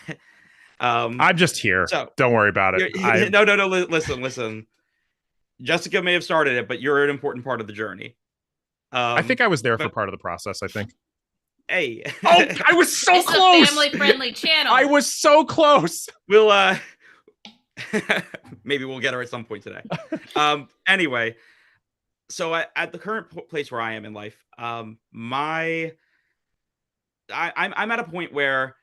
I'm just here. So don't worry about it. No. Listen. Jessica may have started it, but you're an important part of the journey. I think I was there for part of the process, I think. Hey. Oh, I was so close. A family-friendly channel. I was so close. We'll maybe we'll get her at some point today. Anyway, so at the current place where I am in life, I'm at a point where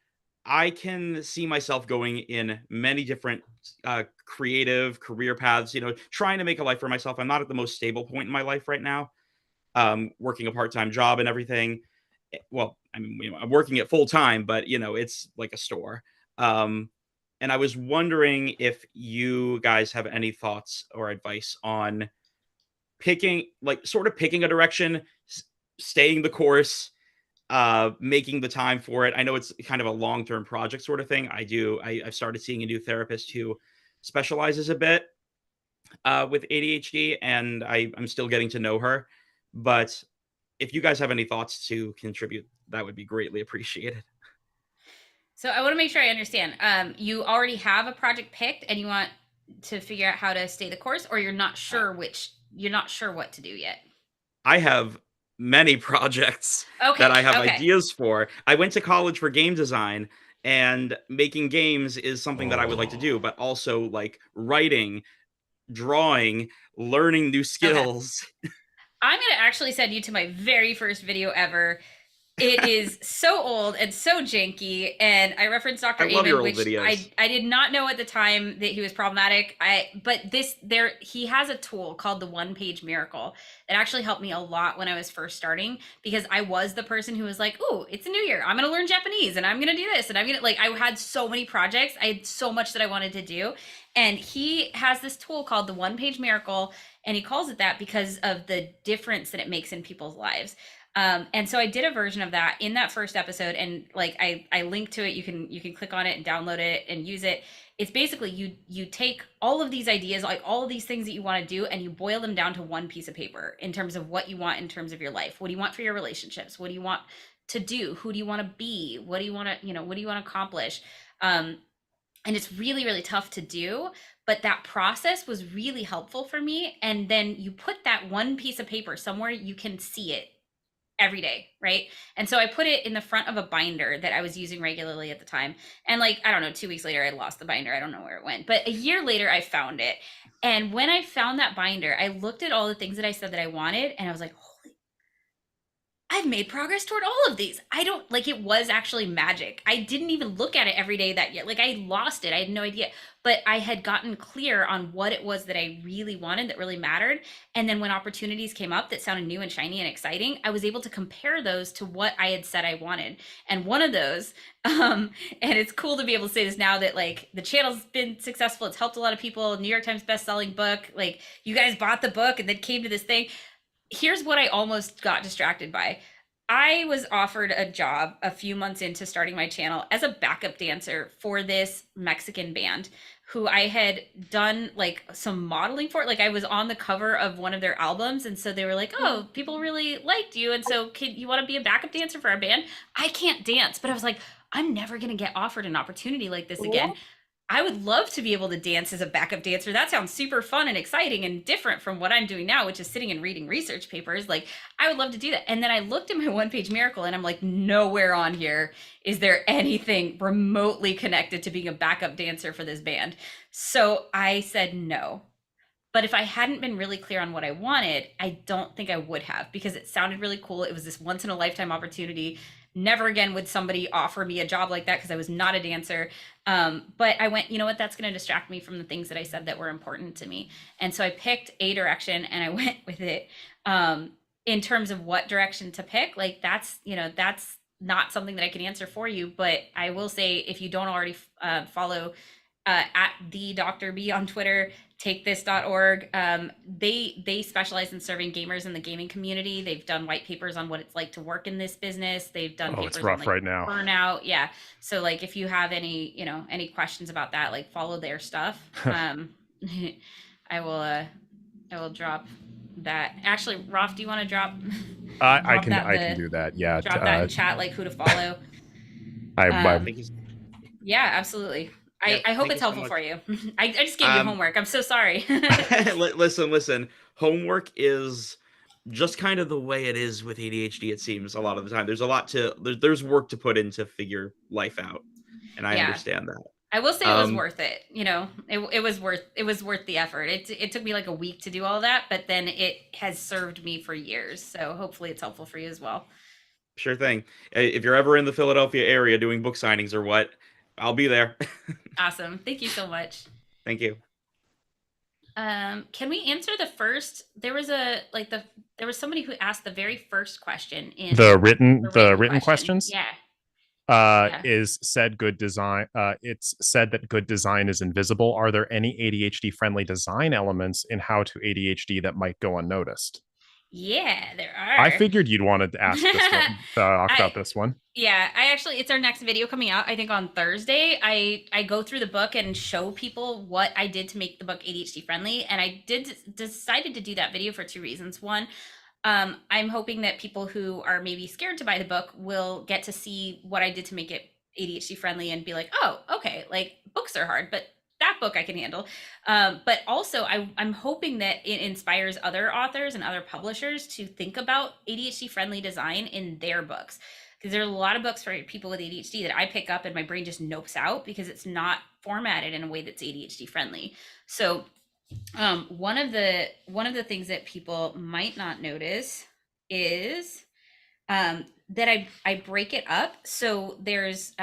I can see myself going in many different creative career paths, trying to make a life for myself. I'm not at the most stable point in my life right now. Working a part-time job and everything. Well, I mean, I'm working it full time, but it's like a store. And I was wondering if you guys have any thoughts or advice on picking a direction, staying the course, making the time for it. I know it's kind of a long-term project sort of thing. I've started seeing a new therapist who specializes a bit with ADHD, and I'm still getting to know her. But if you guys have any thoughts to contribute, that would be greatly appreciated. So I want to make sure I understand. You already have a project picked and you want to figure out how to stay the course, or you're not sure what to do yet? I have many projects Okay. that I have Okay. ideas for. I went to college for game design, and making games is something that I would like to do, but also like writing, drawing, learning new Okay. skills. I'm going to actually send you to my very first video ever. It is so old and so janky, and I referenced Dr. I love your Amen, old which videos. I did not know at the time that he was problematic. But he has a tool called the One Page Miracle that actually helped me a lot when I was first starting, because I was the person who was like, "Oh, it's a new year. I'm going to learn Japanese and I'm going to do this and I'm going to like." I had so many projects. I had so much that I wanted to do, and he has this tool called the One Page Miracle, and he calls it that because of the difference that it makes in people's lives. And so I did a version of that in that first episode, and like I linked to it. You can click on it and download it and use it. It's basically you take all of these ideas, like all of these things that you want to do, and you boil them down to one piece of paper in terms of what you want in terms of your life. What do you want for your relationships? What do you want to do? Who do you want to be? What do you want to, what do you want to accomplish? And it's really, really tough to do, but that process was really helpful for me. And then you put that one piece of paper somewhere you can see it every day, right? And so I put it in the front of a binder that I was using regularly at the time. And like, I don't know, 2 weeks later, I lost the binder. I don't know where it went. But a year later, I found it. And when I found that binder, I looked at all the things that I said that I wanted, and I was like, I've made progress toward all of these. I don't like, it was actually magic. I didn't even look at it every day that year. Like, I lost it. I had no idea. But I had gotten clear on what it was that I really wanted, that really mattered. And then when opportunities came up that sounded new and shiny and exciting, I was able to compare those to what I had said I wanted. And one of those, and it's cool to be able to say this now that like the channel's been successful. It's helped a lot of people. New York Times best-selling book. Like, you guys bought the book and then came to this thing. Here's what I almost got distracted by. I was offered a job a few months into starting my channel as a backup dancer for this Mexican band who I had done like some modeling for. Like, I was on the cover of one of their albums, and so they were like, "Oh, people really liked you, and so can you want to be a backup dancer for our band?" I can't dance, but I was like, I'm never going to get offered an opportunity like this again. I would love to be able to dance as a backup dancer. That sounds super fun and exciting and different from what I'm doing now, which is sitting and reading research papers. Like, I would love to do that. And then I looked at my One Page Miracle, and I'm like, nowhere on here is there anything remotely connected to being a backup dancer for this band. So I said no. But if I hadn't been really clear on what I wanted, I don't think I would have, because it sounded really cool. It was this once in a lifetime opportunity. Never again would somebody offer me a job like that, because I was not a dancer. But I went, you know what, that's going to distract me from the things that I said that were important to me. And so I picked a direction and I went with it. In terms of what direction to pick, like that's not something that I can answer for you. But I will say, if you don't already follow at the Dr. B on Twitter, takethis.org. They specialize in serving gamers in the gaming community. They've done white papers on what it's like to work in this business. They've done papers it's rough on like right now. burnout. Yeah. So like, if you have any questions about that, like follow their stuff. I will drop that. Actually, Rolf, do you want to drop? I can do that. Yeah. Drop that in chat, like who to follow. Yeah, absolutely. Yeah, I hope it's so helpful much. for you. I just gave you homework. I'm so sorry. Listen. Homework is just kind of the way it is with ADHD. It seems a lot of the time there's a lot there's work to put in to figure life out, and I understand that. I will say it was worth it. It was worth the effort. It took me like a week to do all that, but then it has served me for years. So hopefully it's helpful for you as well. Sure thing. If you're ever in the Philadelphia area doing book signings or what, I'll be there. Awesome. Thank you so much. Thank you. Can we answer the first? There was somebody who asked the very first question in the written question. questions. Yeah. Is said good design. It's said that good design is invisible. Are there any ADHD friendly design elements in How to ADHD that might go unnoticed? Yeah, there are. I figured you'd wanted to ask this one, talk about this one. Yeah, I actually, it's our next video coming out, I think on Thursday. I go through the book and show people what I did to make the book ADHD friendly. And I decided to do that video for two reasons. One, I'm hoping that people who are maybe scared to buy the book will get to see what I did to make it ADHD friendly and be like, oh, okay, like books are hard, but that book I can handle. But also, I'm hoping that it inspires other authors and other publishers to think about ADHD friendly design in their books. Because there are a lot of books for people with ADHD that I pick up and my brain just nopes out because it's not formatted in a way that's ADHD friendly. So one of the things that people might not notice is that I break it up. So there's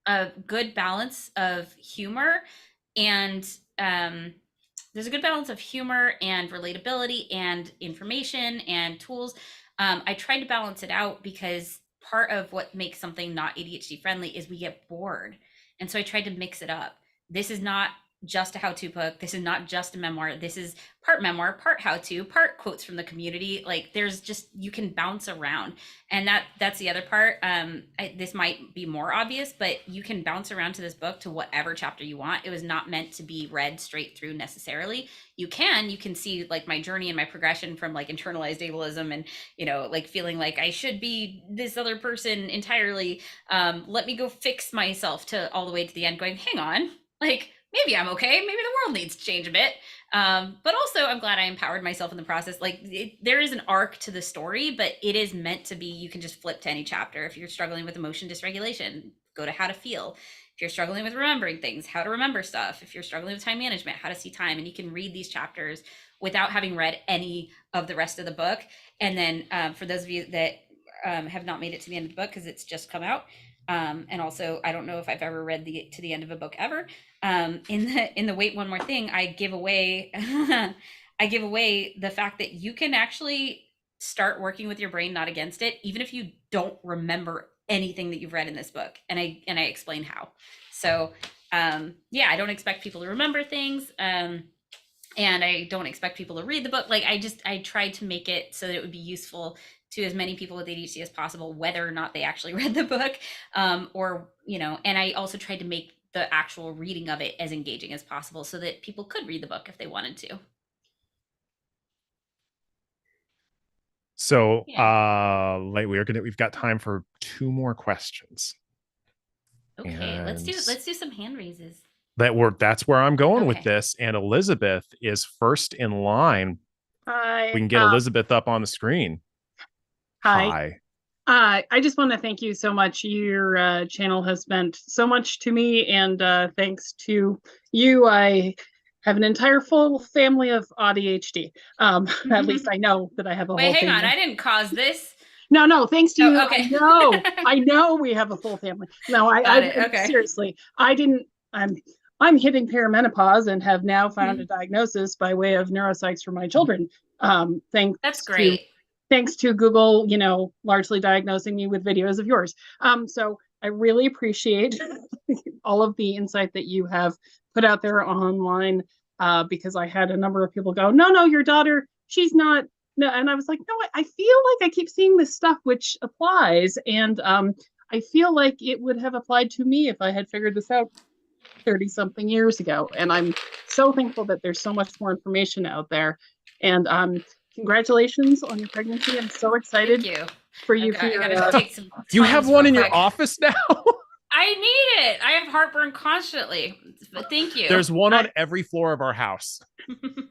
a good balance of humor and there's a good balance of humor and relatability and information and tools. I tried to balance it out because part of what makes something not ADHD friendly is we get bored. And so I tried to mix it up. This is not just a how-to book. This is not just a memoir. This is part memoir, part how-to, part quotes from the community. Like there's just, you can bounce around. And that's the other part. This might be more obvious, but you can bounce around to this book to whatever chapter you want. It was not meant to be read straight through necessarily. You can see like my journey and my progression from like internalized ableism and, like feeling like I should be this other person entirely. Let me go fix myself to all the way to the end going, hang on, like, maybe I'm okay. Maybe the world needs to change a bit. But also I'm glad I empowered myself in the process. Like there is an arc to the story, but it is meant to be, you can just flip to any chapter. If you're struggling with emotion dysregulation, go to how to feel. If you're struggling with remembering things, how to remember stuff. If you're struggling with time management, how to see time. And you can read these chapters without having read any of the rest of the book. And then for those of you that have not made it to the end of the book, because it's just come out, and also I don't know if I've ever read to the end of a book ever. In the wait one more thing, I give away the fact that you can actually start working with your brain, not against it, even if you don't remember anything that you've read in this book. And I explain how. So I don't expect people to remember things. And I don't expect people to read the book. Like I tried to make it so that it would be useful to as many people with ADHD as possible, whether or not they actually read the book, and I also tried to make the actual reading of it as engaging as possible so that people could read the book if they wanted to. So we've got time for two more questions. Okay, and let's do some hand raises. That's where I'm going with Okay. this. And Elizabeth is first in line. Hi. We can get Elizabeth up on the screen. Hi. I just want to thank you so much. Your channel has meant so much to me, and thanks to you, I have an entire full family of ADHD. At least I know that I have a whole Wait, hang family. on. I didn't cause this. No, thanks to you. Okay. I know we have a full family. No, Okay. Seriously, I didn't. I'm hitting perimenopause and have now found a diagnosis by way of neuropsychs for my children. That's great. Thanks to Google, largely diagnosing me with videos of yours. So I really appreciate all of the insight that you have put out there online, because I had a number of people go, no, your daughter, she's not. No, and I was like, no, I feel like I keep seeing this stuff which applies. And I feel like it would have applied to me if I had figured this out 30 something years ago. And I'm so thankful that there's so much more information out there. And congratulations on your pregnancy. I'm so excited for you. I gotta take some. You have one in your office now? I need it. I have heartburn constantly. But thank you. There's one on every floor of our house.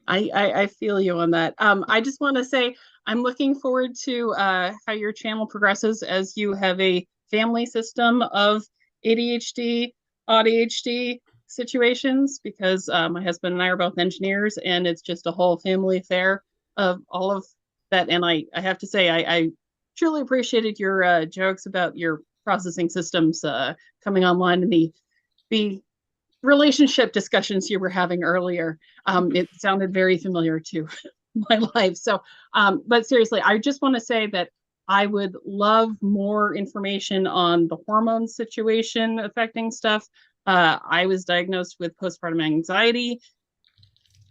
I feel you on that. I just want to say I'm looking forward to how your channel progresses as you have a family system of ADHD situations, because my husband and I are both engineers, and it's just a whole family affair of all of that. And I have to say, I truly appreciated your jokes about your processing systems coming online, and the relationship discussions you were having earlier. It sounded very familiar to my life. So, but seriously, I just want to say that I would love more information on the hormone situation affecting stuff. I was diagnosed with postpartum anxiety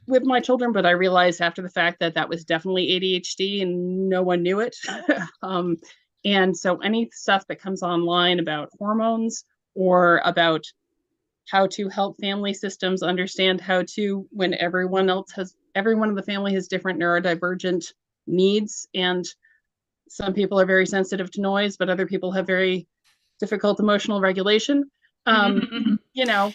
with my children, but I realized after the fact that that was definitely ADHD and no one knew it. And so any stuff that comes online about hormones or about how to help family systems understand how to, when everyone in the family has different neurodivergent needs, and some people are very sensitive to noise, but other people have very difficult emotional regulation. You know,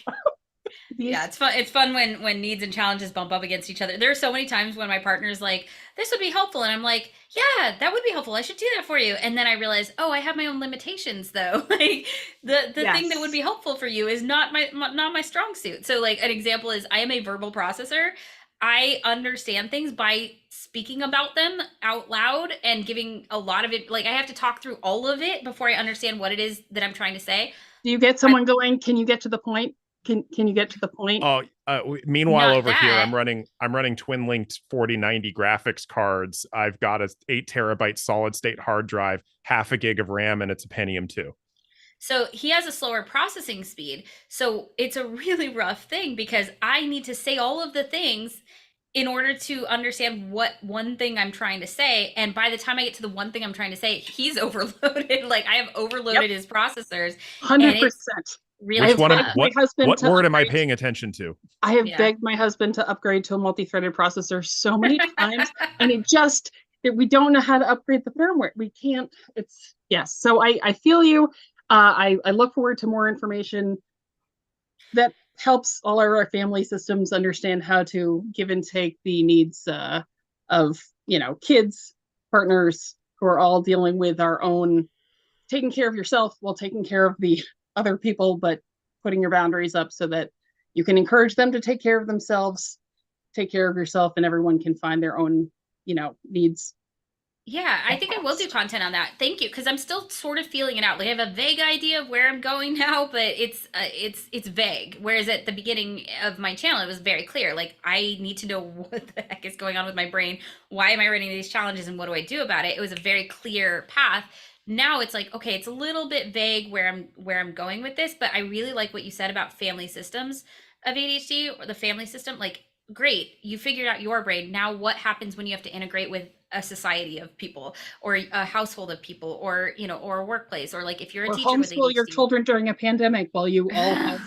Yeah, it's fun. It's fun when needs and challenges bump up against each other. There are so many times when my partner's like, "This would be helpful," and I'm like, "Yeah, that would be helpful. I should do that for you." And then I realize, oh, I have my own limitations, though. Like the thing that would be helpful for you is not my strong suit. So, like, an example is, I am a verbal processor. I understand things by speaking about them out loud and giving a lot of it. Like, I have to talk through all of it before I understand what it is that I'm trying to say. Do you get someone going? Can you get to the point? Can you get to the point? Oh, meanwhile, Not over here, that. I'm running twin linked 4090 graphics cards. I've got a 8 terabyte solid state hard drive, half a gig of RAM, and it's a Pentium 2. So he has a slower processing speed. So it's a really rough thing because I need to say all of the things in order to understand what one thing I'm trying to say. And by the time I get to the one thing I'm trying to say, he's overloaded. Like, I have overloaded his processors. 100%. Really what word am I paying attention to? I have begged my husband to upgrade to a multi-threaded processor so many times, and we don't know how to upgrade the firmware. We can't. Yes. So I feel you. I look forward to more information that helps all our family systems understand how to give and take the needs of kids, partners, who are all dealing with our own taking care of yourself while taking care of the other people, but putting your boundaries up so that you can encourage them to take care of themselves, take care of yourself, and everyone can find their own, needs. Yeah, I think I will do content on that. Thank you, because I'm still sort of feeling it out. Like, I have a vague idea of where I'm going now, but it's vague. Whereas at the beginning of my channel, it was very clear. Like, I need to know what the heck is going on with my brain. Why am I running these challenges, and what do I do about it? It was a very clear path. Now it's like, okay, it's a little bit vague where I'm going with this, but I really like what you said about family systems of ADHD, or the family system. Like, great, you figured out your brain. Now what happens when you have to integrate with a society of people, or a household of people, or or a workplace, or like if you're a teacher with ADHD. Homeschool your children during a pandemic while you all have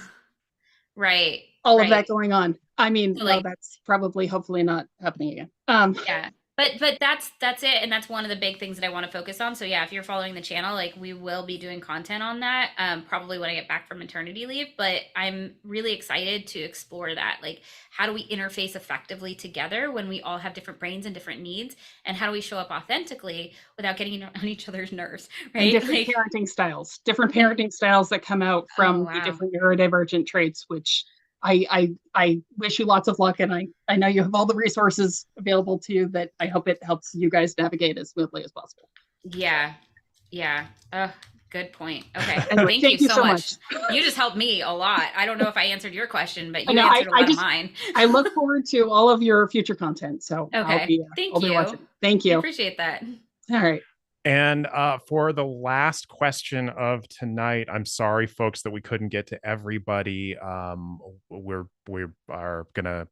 all of that going on. I mean, so, like, that's probably hopefully not happening again. Yeah. But that's it, and that's one of the big things that I want to focus on. So yeah, if you're following the channel, like, we will be doing content on that, probably when I get back from maternity leave. But I'm really excited to explore that. Like, how do we interface effectively together when we all have different brains and different needs, and how do we show up authentically without getting on each other's nerves, right? And different parenting styles that come out from the different neurodivergent traits, which I wish you lots of luck, and I know you have all the resources available to you that I hope it helps you guys navigate as smoothly as possible. Yeah. Good point. Okay. Anyway, thank you so much. You just helped me a lot. I don't know if I answered your question, but you answered a lot of mine. I look forward to all of your future content. So okay. Thank you. Thank you. I appreciate that. All right. And for the last question of tonight, I'm sorry, folks, that we couldn't get to everybody. We are gonna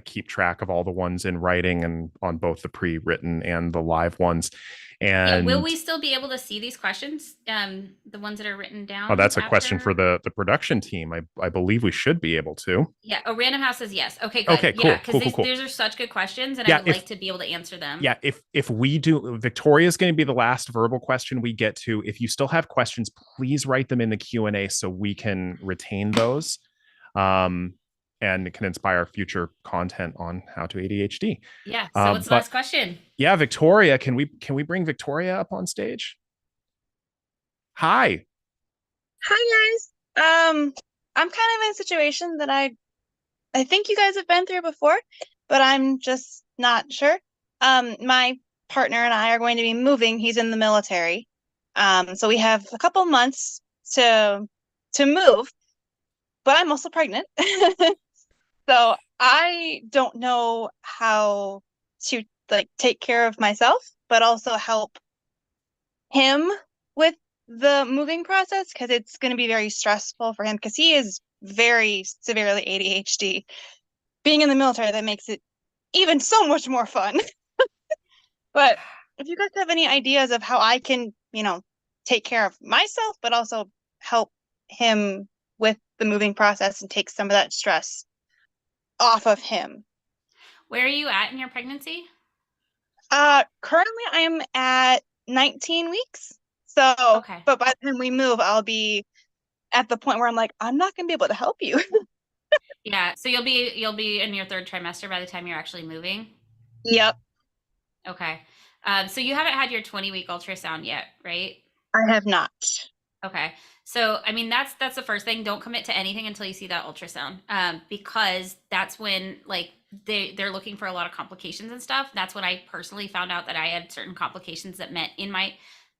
keep track of all the ones in writing and on both the pre-written and the live ones. And will we still be able to see these questions, the ones that are written down? Oh, that's a question for the production team. I believe we should be able to. Yeah. Random House says yes. Okay, good. Okay, cool. Yeah, because cool. these are such good questions, and I would like to be able to answer them. Yeah, if we do, Victoria's going to be the last verbal question we get to. If you still have questions, please write them in the Q&A so we can retain those. And it can inspire future content on how to ADHD. Yeah. So what's the last question? Yeah, Victoria, can we bring Victoria up on stage? Hi. Hi guys. I'm kind of in a situation that I think you guys have been through before, but I'm just not sure. My partner and I are going to be moving. He's in the military. So we have a couple months to move, but I'm also pregnant. So I don't know how to take care of myself, but also help him with the moving process, because it's going to be very stressful for him, because he is very severely ADHD, being in the military, that makes it even so much more fun. But if you guys have any ideas of how I can, take care of myself, but also help him with the moving process and take some of that stress off of him. Where are you at in your pregnancy? Currently I am at 19 weeks. So, Okay. but by the time we move, I'll be at the point where I'm like, I'm not gonna be able to help you. Yeah. So you'll be in your third trimester by the time you're actually moving. Yep, Okay. So you haven't had your 20-week ultrasound yet, right? I have not. Okay. So, I mean, that's the first thing. Don't commit to anything until you see that ultrasound, because that's when like they're looking for a lot of complications and stuff. That's when I personally found out that I had certain complications that met in my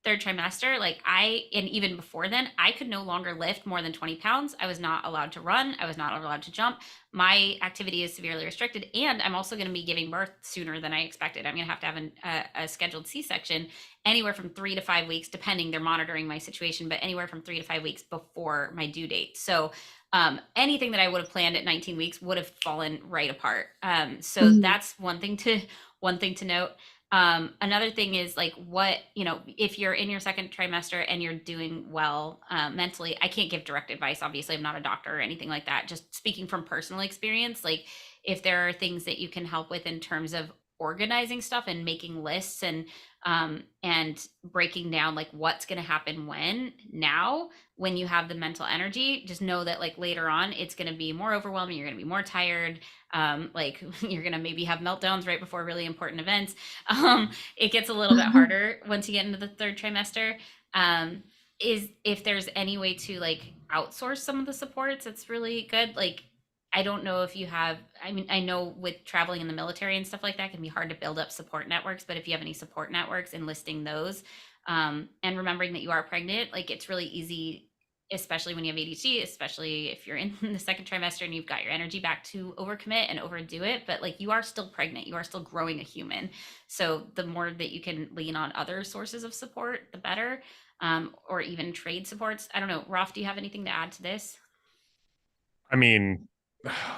third trimester. Like and even before then, I could no longer lift more than 20 pounds. I was not allowed to run. I was not allowed to jump. My activity is severely restricted, and I'm also going to be giving birth sooner than I expected. I'm going to have a scheduled C-section anywhere from 3 to 5 weeks, depending. They're monitoring my situation, but anywhere from 3 to 5 weeks before my due date. So anything that I would have planned at 19 weeks would have fallen right apart. So that's one thing to note. Another thing is like if you're in your second trimester and you're doing well mentally, I can't give direct advice. Obviously, I'm not a doctor or anything like that. Just speaking from personal experience, like if there are things that you can help with in terms of organizing stuff and making lists and breaking down like what's going to happen when you have the mental energy, just know that like later on it's going to be more overwhelming. You're going to be more tired. Like you're going to maybe have meltdowns right before really important events. It gets a little bit harder once you get into the third trimester. Is if there's any way to like outsource some of the supports, it's really good. Like I don't know if you have, I mean, I know with traveling in the military and stuff like that, it can be hard to build up support networks, but if you have any support networks, enlisting those, and remembering that you are pregnant, like it's really easy, especially when you have ADHD, especially if you're in the second trimester and you've got your energy back, to overcommit and overdo it. But like you are still pregnant, you are still growing a human. So the more that you can lean on other sources of support, the better, or even trade supports. I don't know. Rolf, do you have anything to add to this? I mean,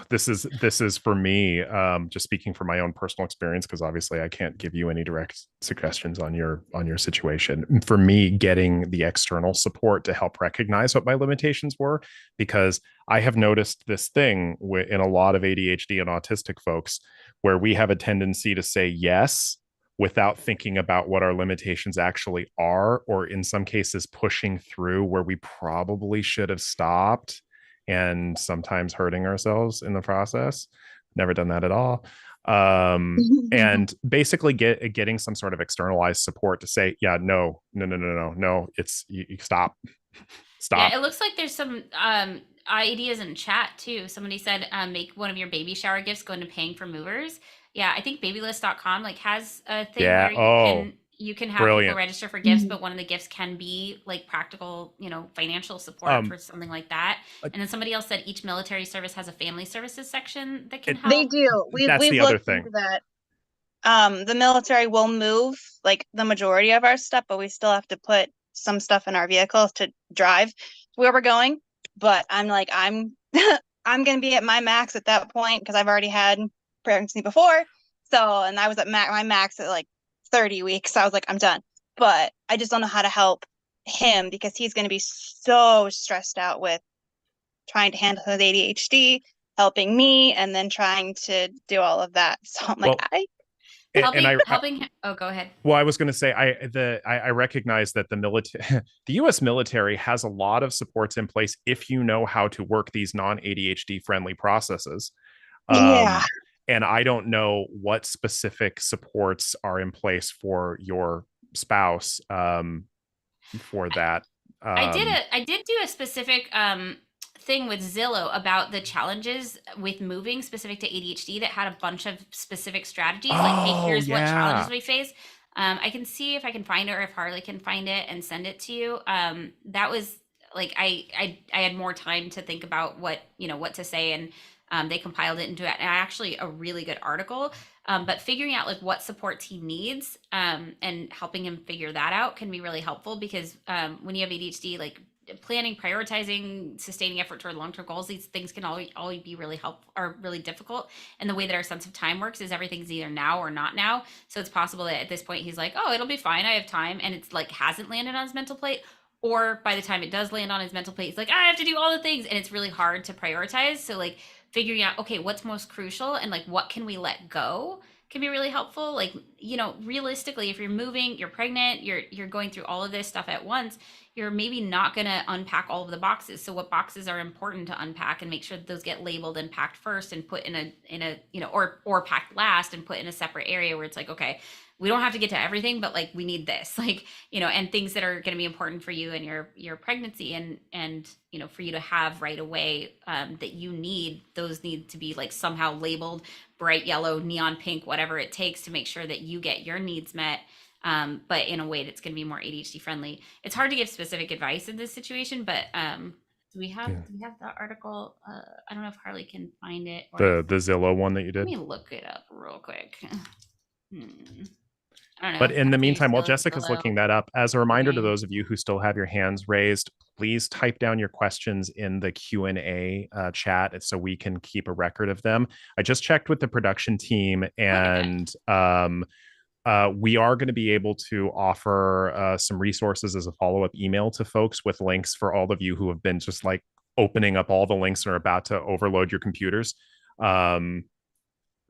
this is for me, just speaking from my own personal experience, because obviously I can't give you any direct suggestions on your situation. For me, getting the external support to help recognize what my limitations were, because I have noticed this thing in a lot of ADHD and autistic folks where we have a tendency to say yes without thinking about what our limitations actually are, or in some cases pushing through where we probably should have stopped, and sometimes hurting ourselves in the process. Never done that at all. And basically getting some sort of externalized support to say, yeah, no, it's you stop. Yeah, it looks like there's some ideas in chat too. Somebody said make one of your baby shower gifts go into paying for movers. Yeah, I think babylist.com like has a thing where you can have people register for gifts, but one of the gifts can be like practical, financial support for something like that. And then somebody else said each military service has a family services section that can help. They do. That's the other thing. Into that. The military will move like the majority of our stuff, but we still have to put some stuff in our vehicles to drive where we're going. But I'm like, I'm gonna be at my max at that point because I've already had pregnancy before. So, and I was at my max at like 30 weeks. So I was like, I'm done. But I just don't know how to help him because he's going to be so stressed out with trying to handle his ADHD, helping me, and then trying to do all of that. So I'm like, helping. Oh, go ahead. Well, I was going to say, I recognize that the military, the U.S. military has a lot of supports in place if you know how to work these non-ADHD friendly processes. Yeah. And I don't know what specific supports are in place for your spouse for that. I did do a specific thing with Zillow about the challenges with moving specific to ADHD that had a bunch of specific strategies. Like, hey, here's what challenges we face. I can see if I can find it or if Harley can find it and send it to you. That was like I had more time to think about what to say, and they compiled it into actually a really good article. But figuring out like what supports he needs and helping him figure that out can be really helpful because when you have ADHD, like planning, prioritizing, sustaining effort toward long-term goals, these things can all be really helpful or really difficult. And the way that our sense of time works is everything's either now or not now. So it's possible that at this point he's like, oh, it'll be fine, I have time, and it's like hasn't landed on his mental plate. Or by the time it does land on his mental plate, he's like, I have to do all the things, and it's really hard to prioritize. So like figuring out, okay, what's most crucial and like what can we let go can be really helpful. Like, you know, realistically, if you're moving, you're pregnant, you're going through all of this stuff at once, you're maybe not going to unpack all of the boxes. So what boxes are important to unpack, and make sure that those get labeled and packed first and put in a you know, or packed last and put in a separate area where it's like, okay, we don't have to get to everything, but like we need this, like, you know, and things that are going to be important for you and your pregnancy and you know, for you to have right away, that you need, those need to be like somehow labeled bright yellow, neon pink, whatever it takes to make sure that you get your needs met, but in a way that's going to be more ADHD friendly. It's hard to give specific advice in this situation, but do we have that article? I don't know if Harley can find it. Or The Zillow one that you did. Let me look it up real quick. I don't know. But in the meantime, while Still Jessica's Zillow. looking that up, as a reminder to Okay. those of you who still have your hands raised, please type down your questions in the Q&A chat so we can keep a record of them. I just checked with the production team, and we are going to be able to offer some resources as a follow-up email to folks with links for all of you who have been just like opening up all the links and are about to overload your computers.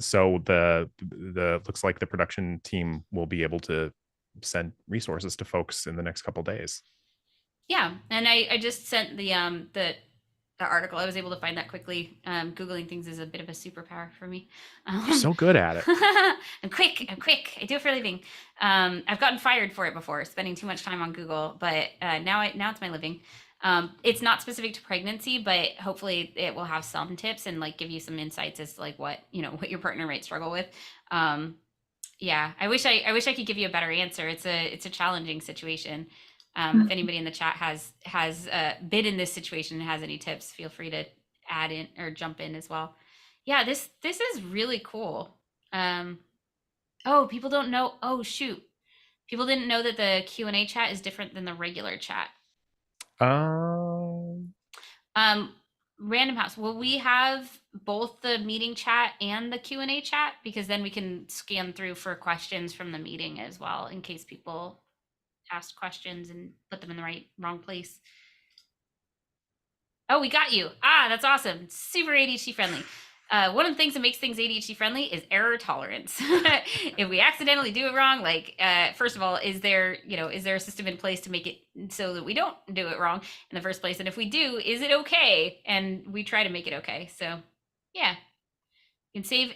So the looks like the production team will be able to send resources to folks in the next couple days. Yeah, and I just sent the article. I was able to find that quickly. Googling things is a bit of a superpower for me. You're so good at it. I'm quick. I do it for a living. I've gotten fired for it before, spending too much time on Google, but now it's my living. It's not specific to pregnancy, but hopefully it will have some tips and like give you some insights as to like what your partner might struggle with. Yeah, I wish I could give you a better answer. It's a challenging situation. If anybody in the chat has been in this situation and has any tips, feel free to add in or jump in as well. Yeah, this is really cool. Oh, people don't know. Oh shoot, people didn't know that the Q&A chat is different than the regular chat. Random House, will we have both the meeting chat and the Q&A chat? Because then we can scan through for questions from the meeting as well, in case people asked questions and put them in the wrong place. Oh, we got you. That's awesome. Super ADHD friendly. One of the things that makes things ADHD friendly is error tolerance. If we accidentally do it wrong, like first of all, is there a system in place to make it so that we don't do it wrong in the first place? And if we do, is it okay? And we try to make it okay. So yeah, you can save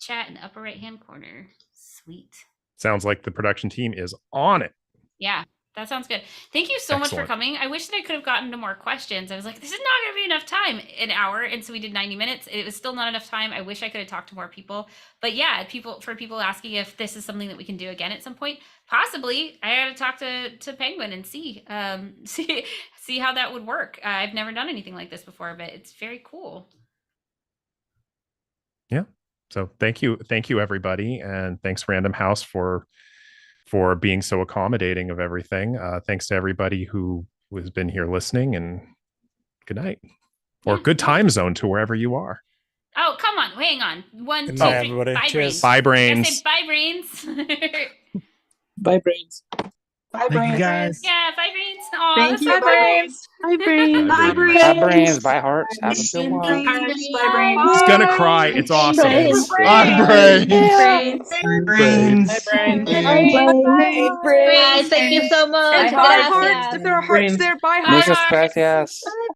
chat in the upper right hand corner. Sweet. Sounds like the production team is on it. Yeah, that sounds good. Thank you so much for coming. I wish that I could have gotten to more questions. I was like, this is not going to be enough time, an hour. And so we did 90 minutes. It was still not enough time. I wish I could have talked to more people. But yeah, for people asking if this is something that we can do again at some point, possibly. I got to talk to Penguin and see how that would work. I've never done anything like this before, but it's very cool. Yeah. So thank you everybody, and thanks Random House for being so accommodating of everything. Thanks to everybody who has been here listening, and good night or good time zone to wherever you are. Oh, come on. Hang on. 1, 2, 3. Everybody. Bye, Cheers. brains. Bye, brains. I say bye, brains. Bye, brains. Bye, Thank you, guys. Yeah, bye, brains. Aw, Thank that's you. so Bye, brains. Bye, brains. Bye, brains. Bye, brains. Bye, hearts. Have a good one. Bye, brains. He's gonna cry. It's awesome. Brains. Bye, brains. Brains. Brains. Guys, thank you so much. If there are hearts there, bye Muchas hearts. gracias.